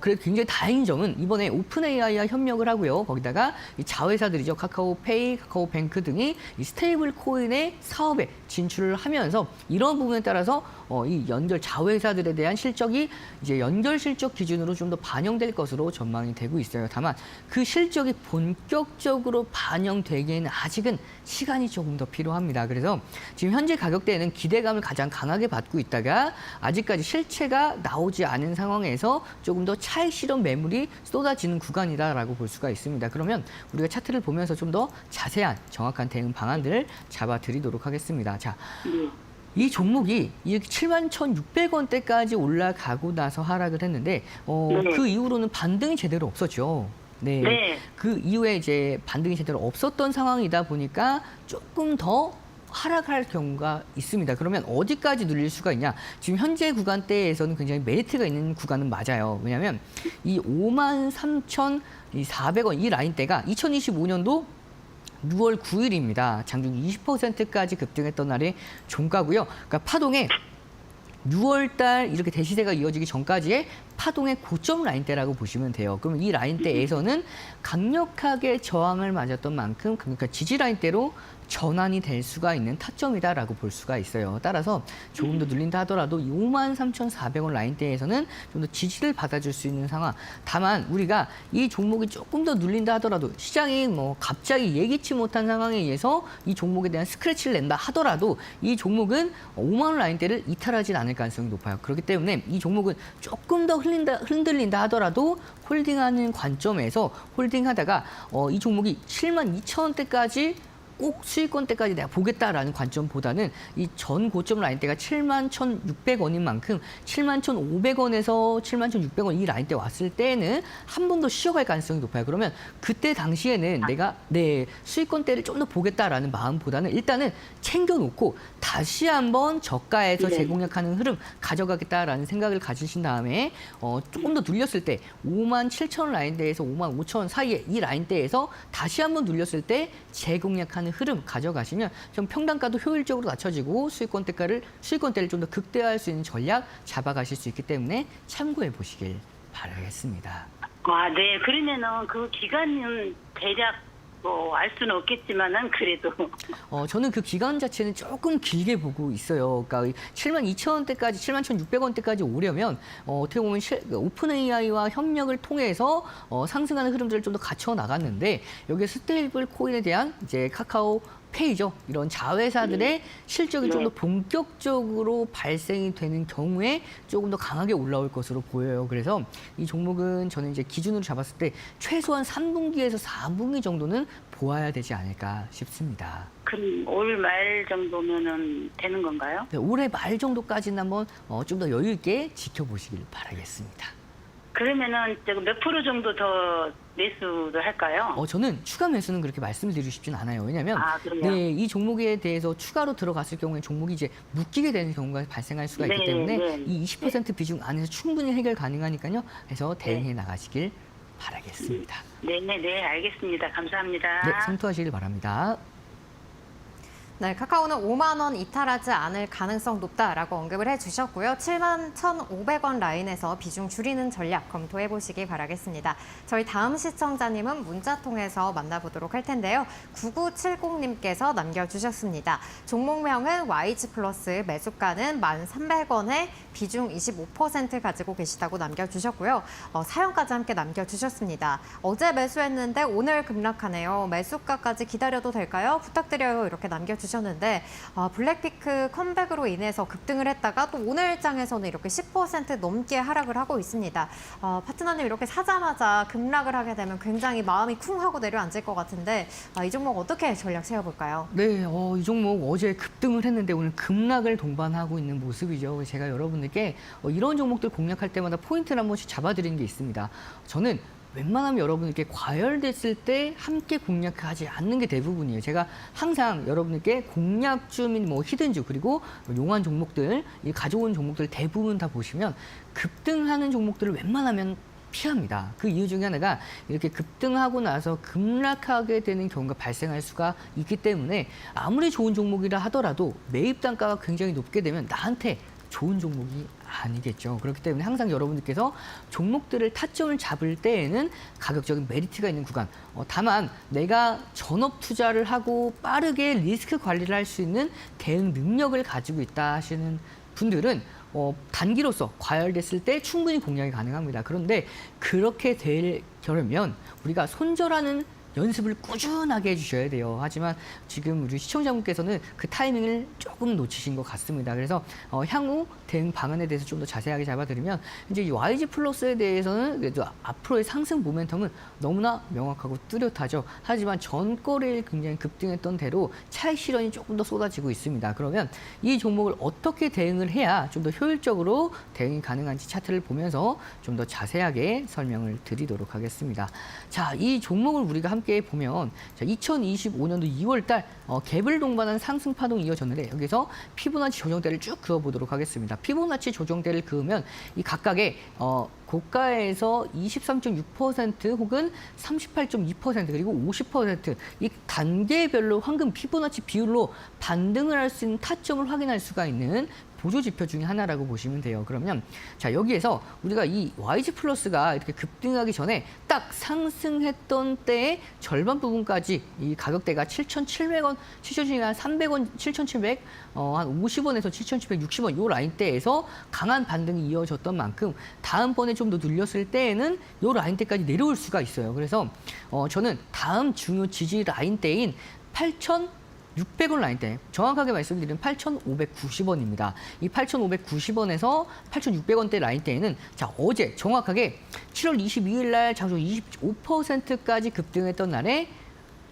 그래도 굉장히 다행인 점은 이번에 오픈 AI와 협력을 하고요. 거기다가 이 자회사들이죠. 카카오페이, 카카오뱅크 등이 이 스테이블 코인의 사업에 진출을 하면서 이런 부분에 따라서 이 자회사들에 대한 실적이 이제 연결 실적 기준으로 좀 더 반영될 것으로 전망이 되고 있어요. 다만 그 실적이 본격적으로 반영되기에는 아직은 시간이 조금 더 필요합니다. 그래서 지금 현재 가격대에는 기대감을 가장 강하게 받고 있다가 아직까지 실체가 나오지 않은 상황에서 조금 더 차익 실현 매물이 쏟아지는 구간이다라고 볼 수가 있습니다. 그러면 우리가 차트를 보면서 좀 더 자세한 정확한 대응 방안들을 잡아드리도록 하겠습니다. 자, 이 종목이 이렇게 71,600원대까지 올라가고 나서 하락을 했는데 그 이후로는 반등이 제대로 없었죠. 네. 네. 그 이후에 이제 반등이 제대로 없었던 상황이다 보니까 조금 더 하락할 경우가 있습니다. 그러면 어디까지 눌릴 수가 있냐? 지금 현재 구간대에서는 굉장히 메리트가 있는 구간은 맞아요. 왜냐하면 이 53,400원 이 라인대가 2025년도 6월 9일입니다. 장중 20%까지 급등했던 날의 종가고요. 그러니까 파동의 6월 달 이렇게 대시세가 이어지기 전까지의 파동의 고점 라인대라고 보시면 돼요. 그러면 이 라인대에서는 강력하게 저항을 맞았던 만큼 그러니까 지지 라인대로 전환이 될 수가 있는 타점이다라고 볼 수가 있어요. 따라서 조금 더 눌린다 하더라도 이 53,400원 라인대에서는 좀 더 지지를 받아줄 수 있는 상황. 다만 우리가 이 종목이 조금 더 눌린다 하더라도 시장이 뭐 갑자기 예기치 못한 상황에 의해서 이 종목에 대한 스크래치를 낸다 하더라도 이 종목은 5만 원 라인대를 이탈하진 않을 가능성이 높아요. 그렇기 때문에 이 종목은 조금 더 흔들린다 하더라도 홀딩하는 관점에서 홀딩하다가 이 종목이 72,000원대까지 꼭 수익권대까지 내가 보겠다라는 관점보다는 이 전 고점 라인대가 71,600원인 만큼 71,500원에서 71,600원 이 라인대 왔을 때는 한 번 더 쉬어갈 가능성이 높아요. 그러면 그때 당시에는 내가 내 수익권대를 좀 더 보겠다라는 마음보다는 일단은 챙겨놓고 다시 한번 저가에서 재공략하는 흐름 가져가겠다라는 생각을 가지신 다음에 조금 더 눌렸을 때 57,000원 라인대에서 55,000원 사이에 이 라인대에서 다시 한번 눌렸을 때 재공략하는 흐름 가져가시면 좀 평단가도 효율적으로 낮춰지고 수익권대를 좀 더 극대화할 수 있는 전략 잡아가실 수 있기 때문에 참고해 보시길 바라겠습니다. 아, 네. 그러면은 그 기간은 대략 뭐 알 수는 없겠지만은 그래도 저는 그 기간 자체는 조금 길게 보고 있어요. 그러니까 72,000원대까지, 71,600원대까지 오려면 어떻게 보면 오픈 AI와 협력을 통해서 상승하는 흐름들을 좀 더 갖춰 나갔는데 여기에 스테이블 코인에 대한 이제 카카오 페이죠. 이런 자회사들의 실적이 좀 더 본격적으로 발생이 되는 경우에 조금 더 강하게 올라올 것으로 보여요. 그래서 이 종목은 저는 이제 기준으로 잡았을 때 최소한 3분기에서 4분기 정도는 보아야 되지 않을까 싶습니다. 그럼 올 말 정도면은 되는 건가요? 네, 올해 말 정도까지는 한번 좀 더 여유 있게 지켜보시길 바라겠습니다. 그러면은 몇 프로 정도 더 매수를 할까요? 저는 추가 매수는 그렇게 말씀을 드리고 싶진 않아요. 왜냐하면 그럼요? 네, 이 종목에 대해서 추가로 들어갔을 경우에 종목이 이제 묶이게 되는 경우가 발생할 수가 있기 때문에 이 20% 비중 안에서 충분히 해결 가능하니까요. 해서 대응해 나가시길 바라겠습니다. 네, 알겠습니다. 감사합니다. 네, 성투하시길 바랍니다. 네, 카카오는 5만 원 이탈하지 않을 가능성 높다라고 언급을 해주셨고요. 71,500원 라인에서 비중 줄이는 전략 검토해 보시기 바라겠습니다. 저희 다음 시청자님은 문자 통해서 만나보도록 할 텐데요. 9970님께서 남겨주셨습니다. 종목명은 YG 플러스, 매수가는 1,300원에 비중 25% 가지고 계시다고 남겨주셨고요. 사연까지 함께 남겨주셨습니다. 어제 매수했는데 오늘 급락하네요. 매수가까지 기다려도 될까요? 부탁드려요. 이렇게 남겨주셨습니다. 셨는데 블랙피크 컴백으로 인해서 급등을 했다가 또 오늘장에서는 이렇게 10% 넘게 하락을 하고 있습니다. 파트너님 이렇게 사자마자 급락을 하게 되면 굉장히 마음이 쿵 하고 내려앉을 것 같은데 이 종목 어떻게 전략 세워볼까요? 네, 이 종목 어제 급등을 했는데 오늘 급락을 동반하고 있는 모습이죠. 제가 여러분들께 이런 종목들 공략할 때마다 포인트를 한 번씩 잡아드리는 게 있습니다. 저는 웬만하면 여러분들께 과열됐을 때 함께 공략하지 않는 게 대부분이에요. 제가 항상 여러분들께 공략주민 히든주 그리고 용한 종목들, 이 가져온 종목들 대부분 다 보시면 급등하는 종목들을 웬만하면 피합니다. 그 이유 중에 하나가 이렇게 급등하고 나서 급락하게 되는 경우가 발생할 수가 있기 때문에 아무리 좋은 종목이라 하더라도 매입 단가가 굉장히 높게 되면 나한테 좋은 종목이 아니겠죠. 그렇기 때문에 항상 여러분들께서 종목들을 타점을 잡을 때에는 가격적인 메리트가 있는 구간. 다만 내가 전업 투자를 하고 빠르게 리스크 관리를 할 수 있는 대응 능력을 가지고 있다 하시는 분들은 단기로서 과열됐을 때 충분히 공략이 가능합니다. 그런데 그렇게 되려면 우리가 손절하는 연습을 꾸준하게 해주셔야 돼요. 하지만 지금 우리 시청자분께서는 그 타이밍을 조금 놓치신 것 같습니다. 그래서 향후 대응 방안에 대해서 좀 더 자세하게 잡아드리면 이제 이 YG 플러스에 대해서는 그래도 앞으로의 상승 모멘텀은 너무나 명확하고 뚜렷하죠. 하지만 전거래일 굉장히 급등했던 대로 차익 실현이 조금 더 쏟아지고 있습니다. 그러면 이 종목을 어떻게 대응을 해야 좀 더 효율적으로 대응이 가능한지 차트를 보면서 좀 더 자세하게 설명을 드리도록 하겠습니다. 자, 이 종목을 우리가 함께 보면 2025년도 2월 달 갭을 동반한 상승 파동이 이어졌는데 여기서 피보나치 조정대를 쭉 그어보도록 하겠습니다. 피보나치 조정대를 그으면 이 각각의 고가에서 23.6% 혹은 38.2% 그리고 50% 단계별로 황금 피보나치 비율로 반등을 할 수 있는 타점을 확인할 수가 있는 보조 지표 중에 하나라고 보시면 돼요. 그러면 자, 여기에서 우리가 이 YG 플러스가 이렇게 급등하기 전에 딱 상승했던 때의 절반 부분까지 이 가격대가 7,700원, 7,300원, 7,700, 한 50원에서 7,760원 요 라인대에서 강한 반등이 이어졌던 만큼 다음번에 좀 더 눌렸을 때에는 요 라인대까지 내려올 수가 있어요. 그래서 저는 다음 중요 지지 라인대인 8,600원 라인대, 정확하게 말씀드리면 8,590원입니다. 이 8,590원에서 8,600원대 라인대에는 자, 어제 정확하게 7월 22일 날 장중 25%까지 급등했던 날에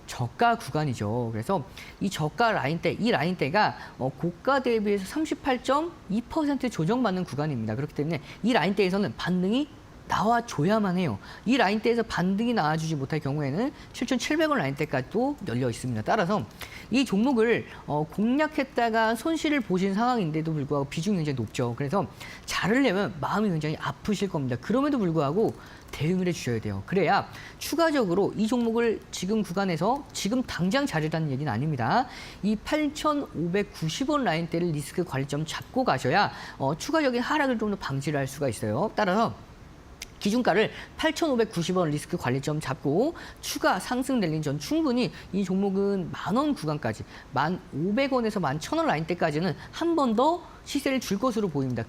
저가 구간이죠. 그래서 이 저가 라인대, 이 라인대가 고가 대비해서 38.2% 조정받는 구간입니다. 그렇기 때문에 이 라인대에서는 반등이 나와줘야만 해요. 이 라인대에서 반등이 나와주지 못할 경우에는 7,700원 라인대까지도 열려 있습니다. 따라서 이 종목을 공략했다가 손실을 보신 상황인데도 불구하고 비중이 굉장히 높죠. 그래서 자르려면 마음이 굉장히 아프실 겁니다. 그럼에도 불구하고 대응을 해주셔야 돼요. 그래야 추가적으로 이 종목을 지금 구간에서 지금 당장 자르라는 얘기는 아닙니다. 이 8,590원 라인대를 리스크 관리점 잡고 가셔야 추가적인 하락을 좀 더 방지를 할 수가 있어요. 따라서 기준가를 8,590원 리스크 관리점 잡고 추가 상승 랠리 전 충분히 이 종목은 10,000원 구간까지 1,500원에서 11,000원 라인대까지는 한 번 더 시세를 줄 것으로 보입니다.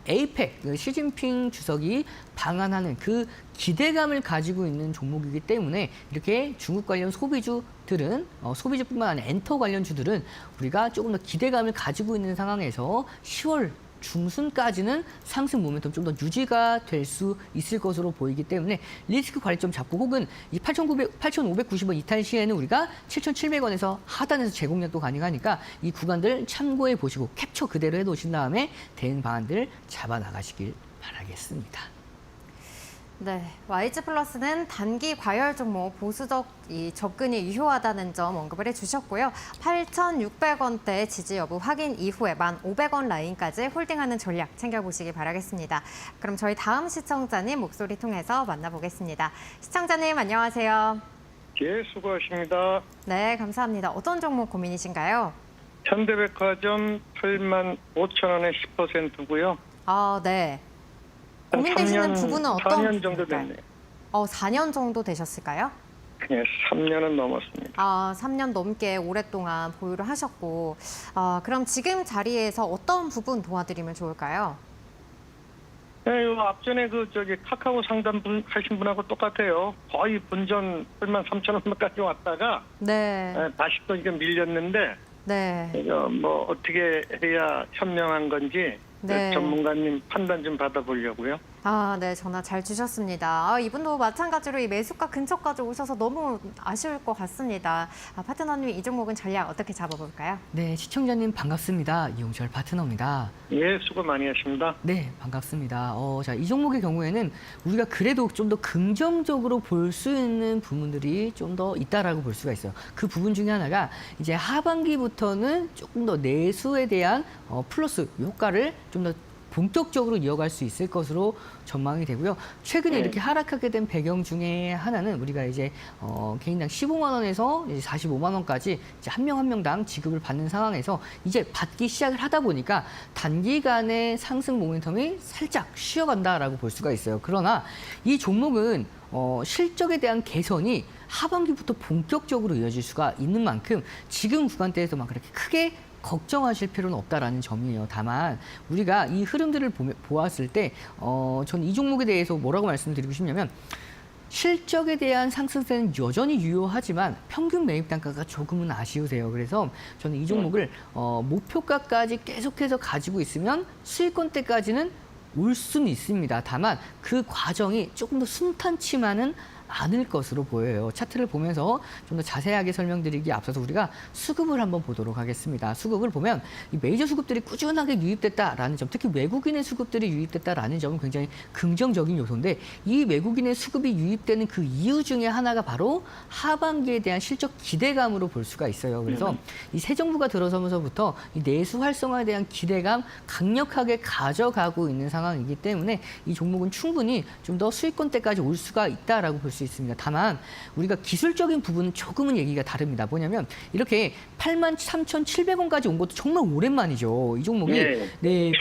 에이펙, 시진핑 주석이 방한하는 그 기대감을 가지고 있는 종목이기 때문에 이렇게 중국 관련 소비주들은 소비주뿐만 아니라 엔터 관련주들은 우리가 조금 더 기대감을 가지고 있는 상황에서 10월 중순까지는 상승 모멘텀 좀 더 유지가 될 수 있을 것으로 보이기 때문에 리스크 관리점 잡고 혹은 이 8,590원 이탈 시에는 우리가 7,700원에서 하단에서 재공략도 가능하니까 이 구간들 참고해 보시고 캡처 그대로 해놓으신 다음에 대응 방안들 잡아 나가시길 바라겠습니다. 네, YG 플러스는 단기 과열 종목 보수적 접근이 유효하다는 점 언급을 해주셨고요. 8,600원대 지지 여부 확인 이후에 1,500원 라인까지 홀딩하는 전략 챙겨보시기 바라겠습니다. 그럼 저희 다음 시청자님 목소리 통해서 만나보겠습니다. 시청자님 안녕하세요. 예, 수고하십니다. 네, 감사합니다. 어떤 종목 고민이신가요? 현대백화점 85,000원에 10%고요. 아, 네. 고민되시는 부분은 어떤 4년 정도 됐네요. 4년 정도 되셨을까요? 예, 3년은 넘었습니다. 3년 넘게 오랫동안 보유를 하셨고, 그럼 지금 자리에서 어떤 부분 도와드리면 좋을까요? 네, 요 앞전에 카카오 상담 하신 분하고 똑같아요. 거의 본전 83,000원까지 왔다가 네. 다시 또 이게 밀렸는데 네. 이거 뭐 어떻게 해야 현명한 건지 네. 전문가님 판단 좀 받아보려고요. 네, 전화 잘 주셨습니다. 이분도 마찬가지로 이 매수가 근처까지 오셔서 너무 아쉬울 것 같습니다. 파트너님 이 종목은 전략 어떻게 잡아볼까요? 네, 시청자님 반갑습니다. 이용철 파트너입니다. 예, 수고 많이 하십니다. 네, 반갑습니다. 자, 이 종목의 경우에는 우리가 그래도 좀 더 긍정적으로 볼 수 있는 부분들이 좀 더 있다라고 볼 수가 있어요. 그 부분 중에 하나가 이제 하반기부터는 조금 더 내수에 대한 플러스 효과를 좀 더 본격적으로 이어갈 수 있을 것으로 전망이 되고요. 최근에 이렇게 하락하게 된 배경 중에 하나는 우리가 이제 개인당 15만 원에서 이제 45만 원까지 이제 한 명 한 명당 지급을 받는 상황에서 이제 받기 시작을 하다 보니까 단기간의 상승 모멘텀이 살짝 쉬어간다라고 볼 수가 있어요. 그러나 이 종목은 실적에 대한 개선이 하반기부터 본격적으로 이어질 수가 있는 만큼 지금 구간대에서 막 그렇게 크게 걱정하실 필요는 없다라는 점이에요. 다만 우리가 이 흐름들을 보았을 때 저는 이 종목에 대해서 뭐라고 말씀드리고 싶냐면 실적에 대한 상승세는 여전히 유효하지만 평균 매입 단가가 조금은 아쉬우세요. 그래서 저는 이 종목을 목표가까지 계속해서 가지고 있으면 수익권대까지는 올 수는 있습니다. 다만 그 과정이 조금 더 순탄치만은 않을 것으로 보여요. 차트를 보면서 좀 더 자세하게 설명드리기에 앞서서 우리가 수급을 한번 보도록 하겠습니다. 수급을 보면 이 메이저 수급들이 꾸준하게 유입됐다라는 점, 특히 외국인의 수급들이 유입됐다라는 점은 굉장히 긍정적인 요소인데 이 외국인의 수급이 유입되는 그 이유 중에 하나가 바로 하반기에 대한 실적 기대감으로 볼 수가 있어요. 그래서 이 새 정부가 들어서면서부터 이 내수 활성화에 대한 기대감 강력하게 가져가고 있는 상황이기 때문에 이 종목은 충분히 좀 더 수익권대까지 올 수가 있다라고 볼 수 있습니다. 다만 우리가 기술적인 부분은 조금은 얘기가 다릅니다. 뭐냐면 이렇게 83,700원까지 온 것도 정말 오랜만이죠. 이 종목이 네,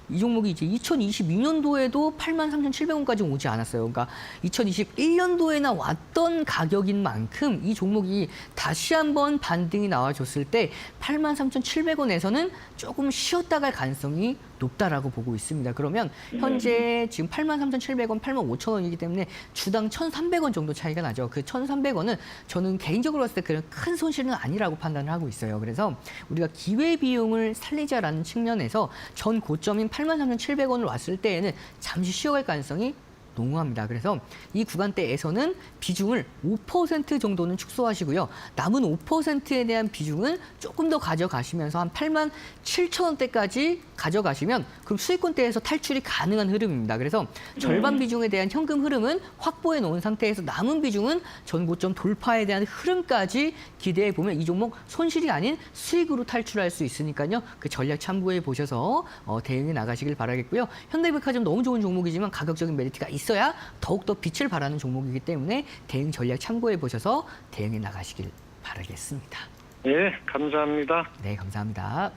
이 종목이 이제 2022년도에도 83,700원까지 오지 않았어요. 그러니까 2021년도에나 왔던 가격인 만큼 이 종목이 다시 한번 반등이 나와줬을 때 83,700원에서는 조금 쉬었다 갈 가능성이 높다라고 보고 있습니다. 그러면 현재 지금 83,700원, 85,000원이기 때문에 주당 1,300원 정도 차이가 나죠. 그 1,300원은 저는 개인적으로 봤을 때 그런 큰 손실은 아니라고 판단을 하고 있어요. 그래서 우리가 기회비용을 살리자라는 측면에서 전 고점인 83,700원을 왔을 때에는 잠시 쉬어갈 가능성이 농후합니다. 그래서 이 구간대에서는 비중을 5% 정도는 축소하시고요. 남은 5%에 대한 비중은 조금 더 가져가시면서 한 87,000원대까지 가져가시면 그럼 수익권대에서 탈출이 가능한 흐름입니다. 그래서 절반 비중에 대한 현금 흐름은 확보해 놓은 상태에서 남은 비중은 전고점 돌파에 대한 흐름까지 기대해 보면 이 종목 손실이 아닌 수익으로 탈출할 수 있으니까요. 그 전략 참고해 보셔서 대응해 나가시길 바라겠고요. 현대백화점 너무 좋은 종목이지만 가격적인 메리트가 있어야 더욱더 빛을 발하는 종목이기 때문에 대응 전략 참고해 보셔서 대응해 나가시길 바라겠습니다. 예, 감사합니다. 네, 감사합니다.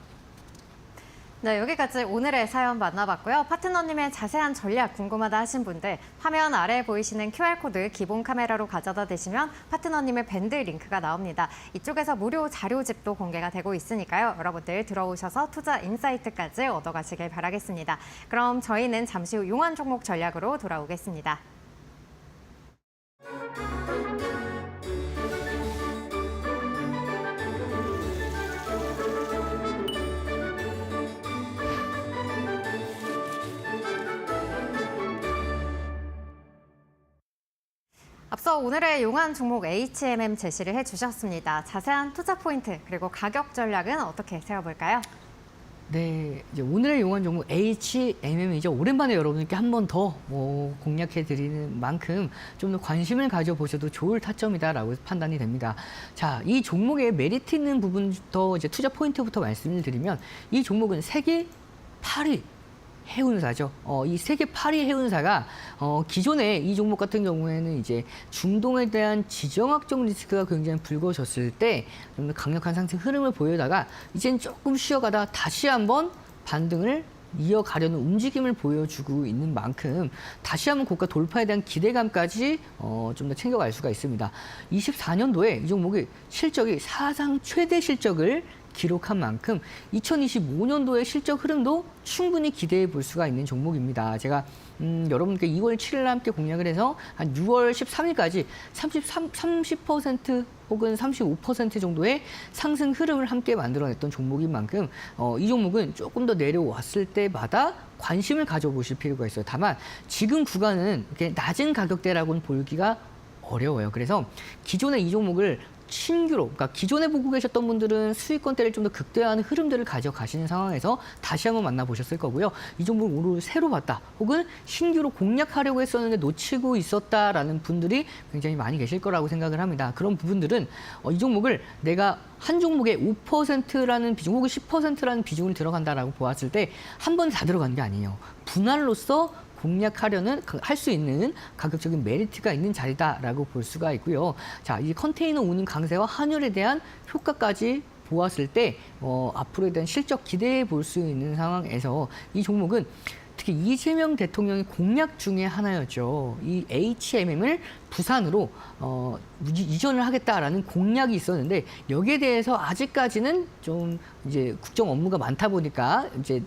네, 여기까지 오늘의 사연 만나봤고요. 파트너님의 자세한 전략 궁금하다 하신 분들 화면 아래에 보이시는 QR코드 기본 카메라로 가져다 대시면 파트너님의 밴드 링크가 나옵니다. 이쪽에서 무료 자료집도 공개가 되고 있으니까요. 여러분들 들어오셔서 투자 인사이트까지 얻어가시길 바라겠습니다. 그럼 저희는 잠시 후 용한 종목 전략으로 돌아오겠습니다. 앞서 오늘의 용한 종목 HMM 제시를 해주셨습니다. 자세한 투자 포인트 그리고 가격 전략은 어떻게 세워볼까요? 네, 이제 오늘의 용한 종목 HMM이죠. 오랜만에 여러분께 한 번 더 공략해 드리는 만큼 좀 더 관심을 가져보셔도 좋을 타점이다라고 판단이 됩니다. 자, 이 종목의 메리트 있는 부분부터 이제 투자 포인트부터 말씀을 드리면 이 종목은 세계 8위 해운사죠. 이 세계 8위 해운사가 기존에 이 종목 같은 경우에는 이제 중동에 대한 지정학적 리스크가 굉장히 불거졌을 때 좀 더 강력한 상승 흐름을 보여다가 이제는 조금 쉬어가다 다시 한번 반등을 이어가려는 움직임을 보여주고 있는 만큼 다시 한번 고가 돌파에 대한 기대감까지 좀 더 챙겨갈 수가 있습니다. 24년도에 이 종목이 실적이 사상 최대 실적을 기록한 만큼 2025년도의 실적 흐름도 충분히 기대해 볼 수가 있는 종목입니다. 제가 여러분께 2월 7일 함께 공략을 해서 한 6월 13일까지 30% 혹은 35% 정도의 상승 흐름을 함께 만들어냈던 종목인 만큼 이 종목은 조금 더 내려왔을 때마다 관심을 가져보실 필요가 있어요. 다만 지금 구간은 이렇게 낮은 가격대라고는 보기가 어려워요. 그래서 기존의 이 종목을 신규로, 그러니까 기존에 보고 계셨던 분들은 수익권대를 좀 더 극대화하는 흐름들을 가져가시는 상황에서 다시 한번 만나보셨을 거고요. 이 종목을 오늘 새로 봤다, 혹은 신규로 공략하려고 했었는데 놓치고 있었다라는 분들이 굉장히 많이 계실 거라고 생각을 합니다. 그런 부분들은 이 종목을 내가 한 종목에 5%라는 비중 혹은 10%라는 비중을 들어간다라고 보았을 때 한 번에 다 들어가는 게 아니에요. 분할로서 공략하려는 할 수 있는 가격적인 메리트가 있는 자리다라고 볼 수가 있고요. 자, 이 컨테이너 오는 강세와 환율에 대한 효과까지 보았을 때 앞으로에 대한 실적 기대해 볼 수 있는 상황에서 이 종목은 특히 이재명 대통령의 공약 중에 하나였죠. 이 HMM을 부산으로 이전을 하겠다라는 공약이 있었는데 여기에 대해서 아직까지는 좀 이제 국정 업무가 많다 보니까 이제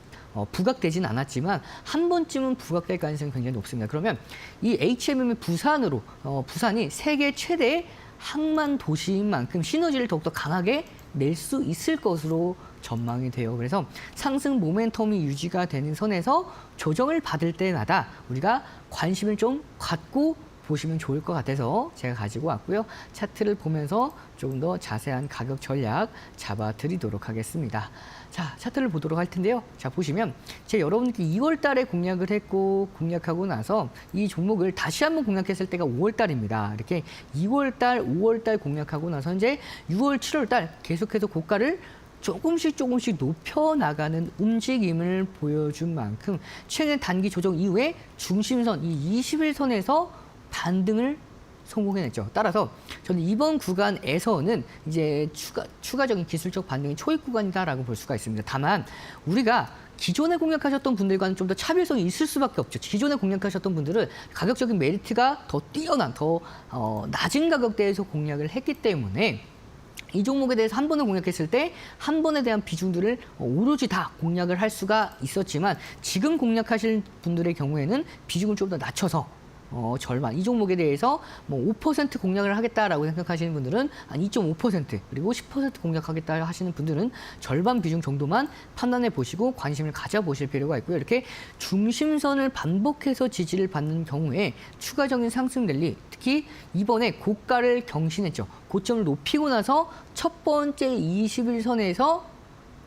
부각되진 않았지만 한 번쯤은 부각될 가능성이 굉장히 높습니다. 그러면 이 HMM의 부산으로 부산이 세계 최대의 항만 도시인 만큼 시너지를 더욱더 강하게 낼 수 있을 것으로 전망이 돼요. 그래서 상승 모멘텀이 유지가 되는 선에서 조정을 받을 때마다 우리가 관심을 좀 갖고 보시면 좋을 것 같아서 제가 가지고 왔고요. 차트를 보면서 조금 더 자세한 가격 전략 잡아드리도록 하겠습니다. 자, 차트를 보도록 할 텐데요. 자, 보시면 제가 여러분께 2월 달에 공략을 했고 공략하고 나서 이 종목을 다시 한번 공략했을 때가 5월 달입니다. 이렇게 2월 달, 5월 달 공략하고 나서 이제 6월, 7월 달 계속해서 고가를 조금씩 높여나가는 움직임을 보여준 만큼 최근 단기 조정 이후에 중심선, 이 21선에서 반등을 성공해냈죠. 따라서 저는 이번 구간에서는 이제 추가적인 기술적 반등이 초입 구간이다라고 볼 수가 있습니다. 다만 우리가 기존에 공략하셨던 분들과는 좀 더 차별성이 있을 수밖에 없죠. 기존에 공략하셨던 분들은 가격적인 메리트가 더 뛰어난, 더 낮은 가격대에서 공략을 했기 때문에 이 종목에 대해서 한 번을 공략했을 때 한 번에 대한 비중들을 오로지 다 공략을 할 수가 있었지만 지금 공략하실 분들의 경우에는 비중을 좀 더 낮춰서 절반, 이 종목에 대해서 뭐 5% 공략을 하겠다라고 생각하시는 분들은 한 2.5% 그리고 10% 공략하겠다 하시는 분들은 절반 비중 정도만 판단해 보시고 관심을 가져보실 필요가 있고요. 이렇게 중심선을 반복해서 지지를 받는 경우에 추가적인 상승 랠리, 특히 이번에 고가를 경신했죠. 고점을 높이고 나서 첫 번째 21선에서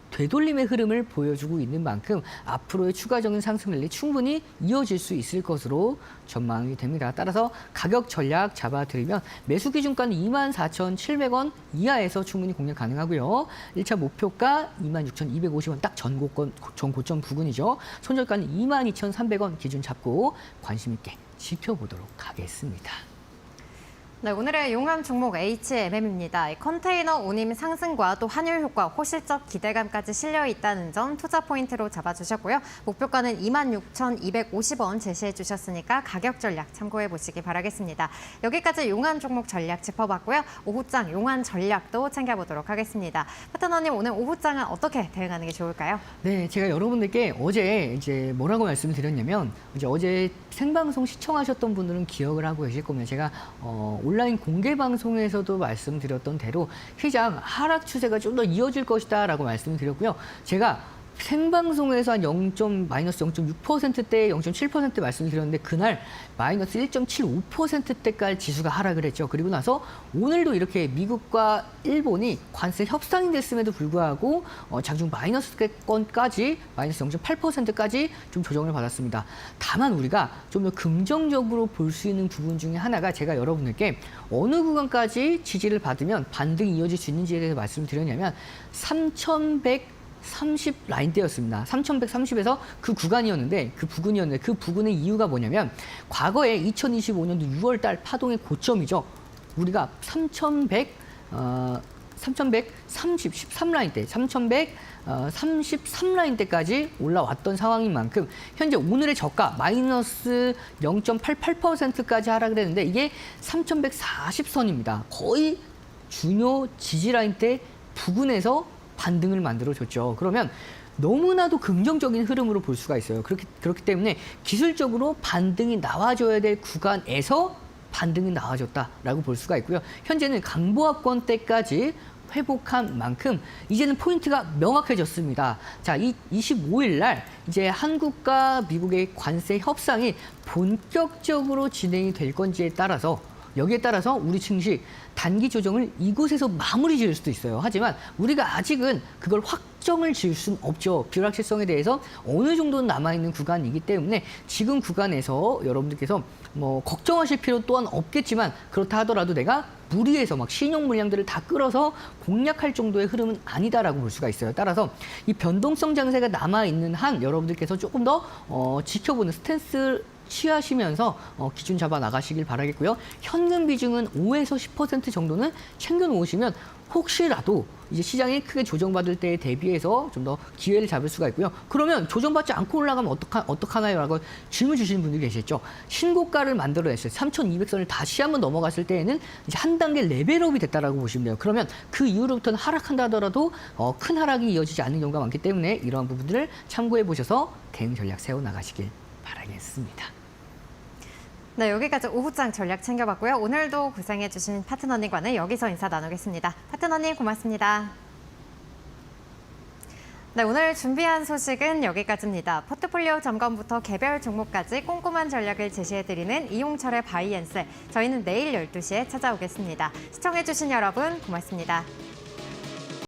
되돌림의 흐름을 보여주고 있는 만큼 앞으로의 추가적인 상승 랠리 충분히 이어질 수 있을 것으로 전망이 됩니다. 따라서 가격 전략 잡아드리면 매수 기준가는 24,700원 이하에서 충분히 공략 가능하고요. 1차 목표가 26,250원 딱 전고점 부근이죠. 손절가는 22,300원 기준 잡고 관심 있게 지켜보도록 하겠습니다. 네, 오늘의 용암 종목 HMM입니다. 컨테이너 운임 상승과 또 환율 효과, 호실적 기대감까지 실려 있다는 점 투자 포인트로 잡아주셨고요. 목표가는 26,250원 제시해 주셨으니까 가격 전략 참고해 보시기 바라겠습니다. 여기까지 용암 종목 전략 짚어봤고요. 오후장 용암 전략도 챙겨보도록 하겠습니다. 파트너님, 오늘 오후장은 어떻게 대응하는 게 좋을까요? 네, 제가 여러분들께 어제 이제 뭐라고 말씀을 드렸냐면 이제 어제 생방송 시청하셨던 분들은 기억을 하고 계실 겁니다. 제가 온라인 공개 방송에서도 말씀드렸던 대로 시장 하락 추세가 좀 더 이어질 것이다라고 말씀을 드렸고요. 제가 생방송에서 한 마이너스 0.6%대, 0.7% 말씀을 드렸는데 그날 마이너스 1.75%대까지 지수가 하락을 했죠. 그리고 나서 오늘도 이렇게 미국과 일본이 관세 협상이 됐음에도 불구하고 장중 마이너스권까지 마이너스 0.8%까지 좀 조정을 받았습니다. 다만 우리가 좀 더 긍정적으로 볼 수 있는 부분 중에 하나가 제가 여러분들께 어느 구간까지 지지를 받으면 반등이 이어질 수 있는지에 대해서 말씀을 드렸냐면 3,130 라인대였습니다. 3,130에서 그 구간이었는데 그 부근의 이유가 뭐냐면 과거에 2025년도 6월 달 파동의 고점이죠. 우리가 13라인대, 3,133라인대까지 올라왔던 상황인 만큼 현재 오늘의 저가 마이너스 0.88%까지 하락을 했는데 이게 3,140선입니다. 거의 중요 지지라인대 부근에서 반등을 만들어줬죠. 그러면 너무나도 긍정적인 흐름으로 볼 수가 있어요. 그렇기 때문에 기술적으로 반등이 나와줘야 될 구간에서 반등이 나와줬다라고 볼 수가 있고요. 현재는 강보합권대까지 회복한 만큼 이제는 포인트가 명확해졌습니다. 자, 25일 날 이제 한국과 미국의 관세 협상이 본격적으로 진행이 될 건지에 따라서 여기에 따라서 우리 증시 단기 조정을 이곳에서 마무리 지을 수도 있어요. 하지만 우리가 아직은 그걸 확정을 지을 수는 없죠. 불확실성에 대해서 어느 정도는 남아있는 구간이기 때문에 지금 구간에서 여러분들께서 뭐 걱정하실 필요 또한 없겠지만 그렇다 하더라도 내가 무리해서 막 신용 물량들을 다 끌어서 공략할 정도의 흐름은 아니다라고 볼 수가 있어요. 따라서 이 변동성 장세가 남아있는 한 여러분들께서 조금 더 지켜보는 스탠스 취하시면서 기준 잡아 나가시길 바라겠고요. 현금 비중은 5에서 10% 정도는 챙겨 놓으시면 혹시라도 이제 시장이 크게 조정받을 때에 대비해서 좀 더 기회를 잡을 수가 있고요. 그러면 조정받지 않고 올라가면 어떡하나요? 라고 질문 주시는 분들이 계시죠. 신고가를 만들어냈어요. 3,200선을 다시 한번 넘어갔을 때에는 이제 한 단계 레벨업이 됐다라고 보시면 돼요. 그러면 그 이후로부터는 하락한다 하더라도 큰 하락이 이어지지 않는 경우가 많기 때문에 이러한 부분들을 참고해 보셔서 대응 전략 세워 나가시길 바라겠습니다. 네, 여기까지 오후장 전략 챙겨봤고요. 오늘도 고생해주신 파트너님과는 여기서 인사 나누겠습니다. 파트너님 고맙습니다. 네, 오늘 준비한 소식은 여기까지입니다. 포트폴리오 점검부터 개별 종목까지 꼼꼼한 전략을 제시해드리는 이용철의 바이앤셀. 저희는 내일 12시에 찾아오겠습니다. 시청해주신 여러분 고맙습니다.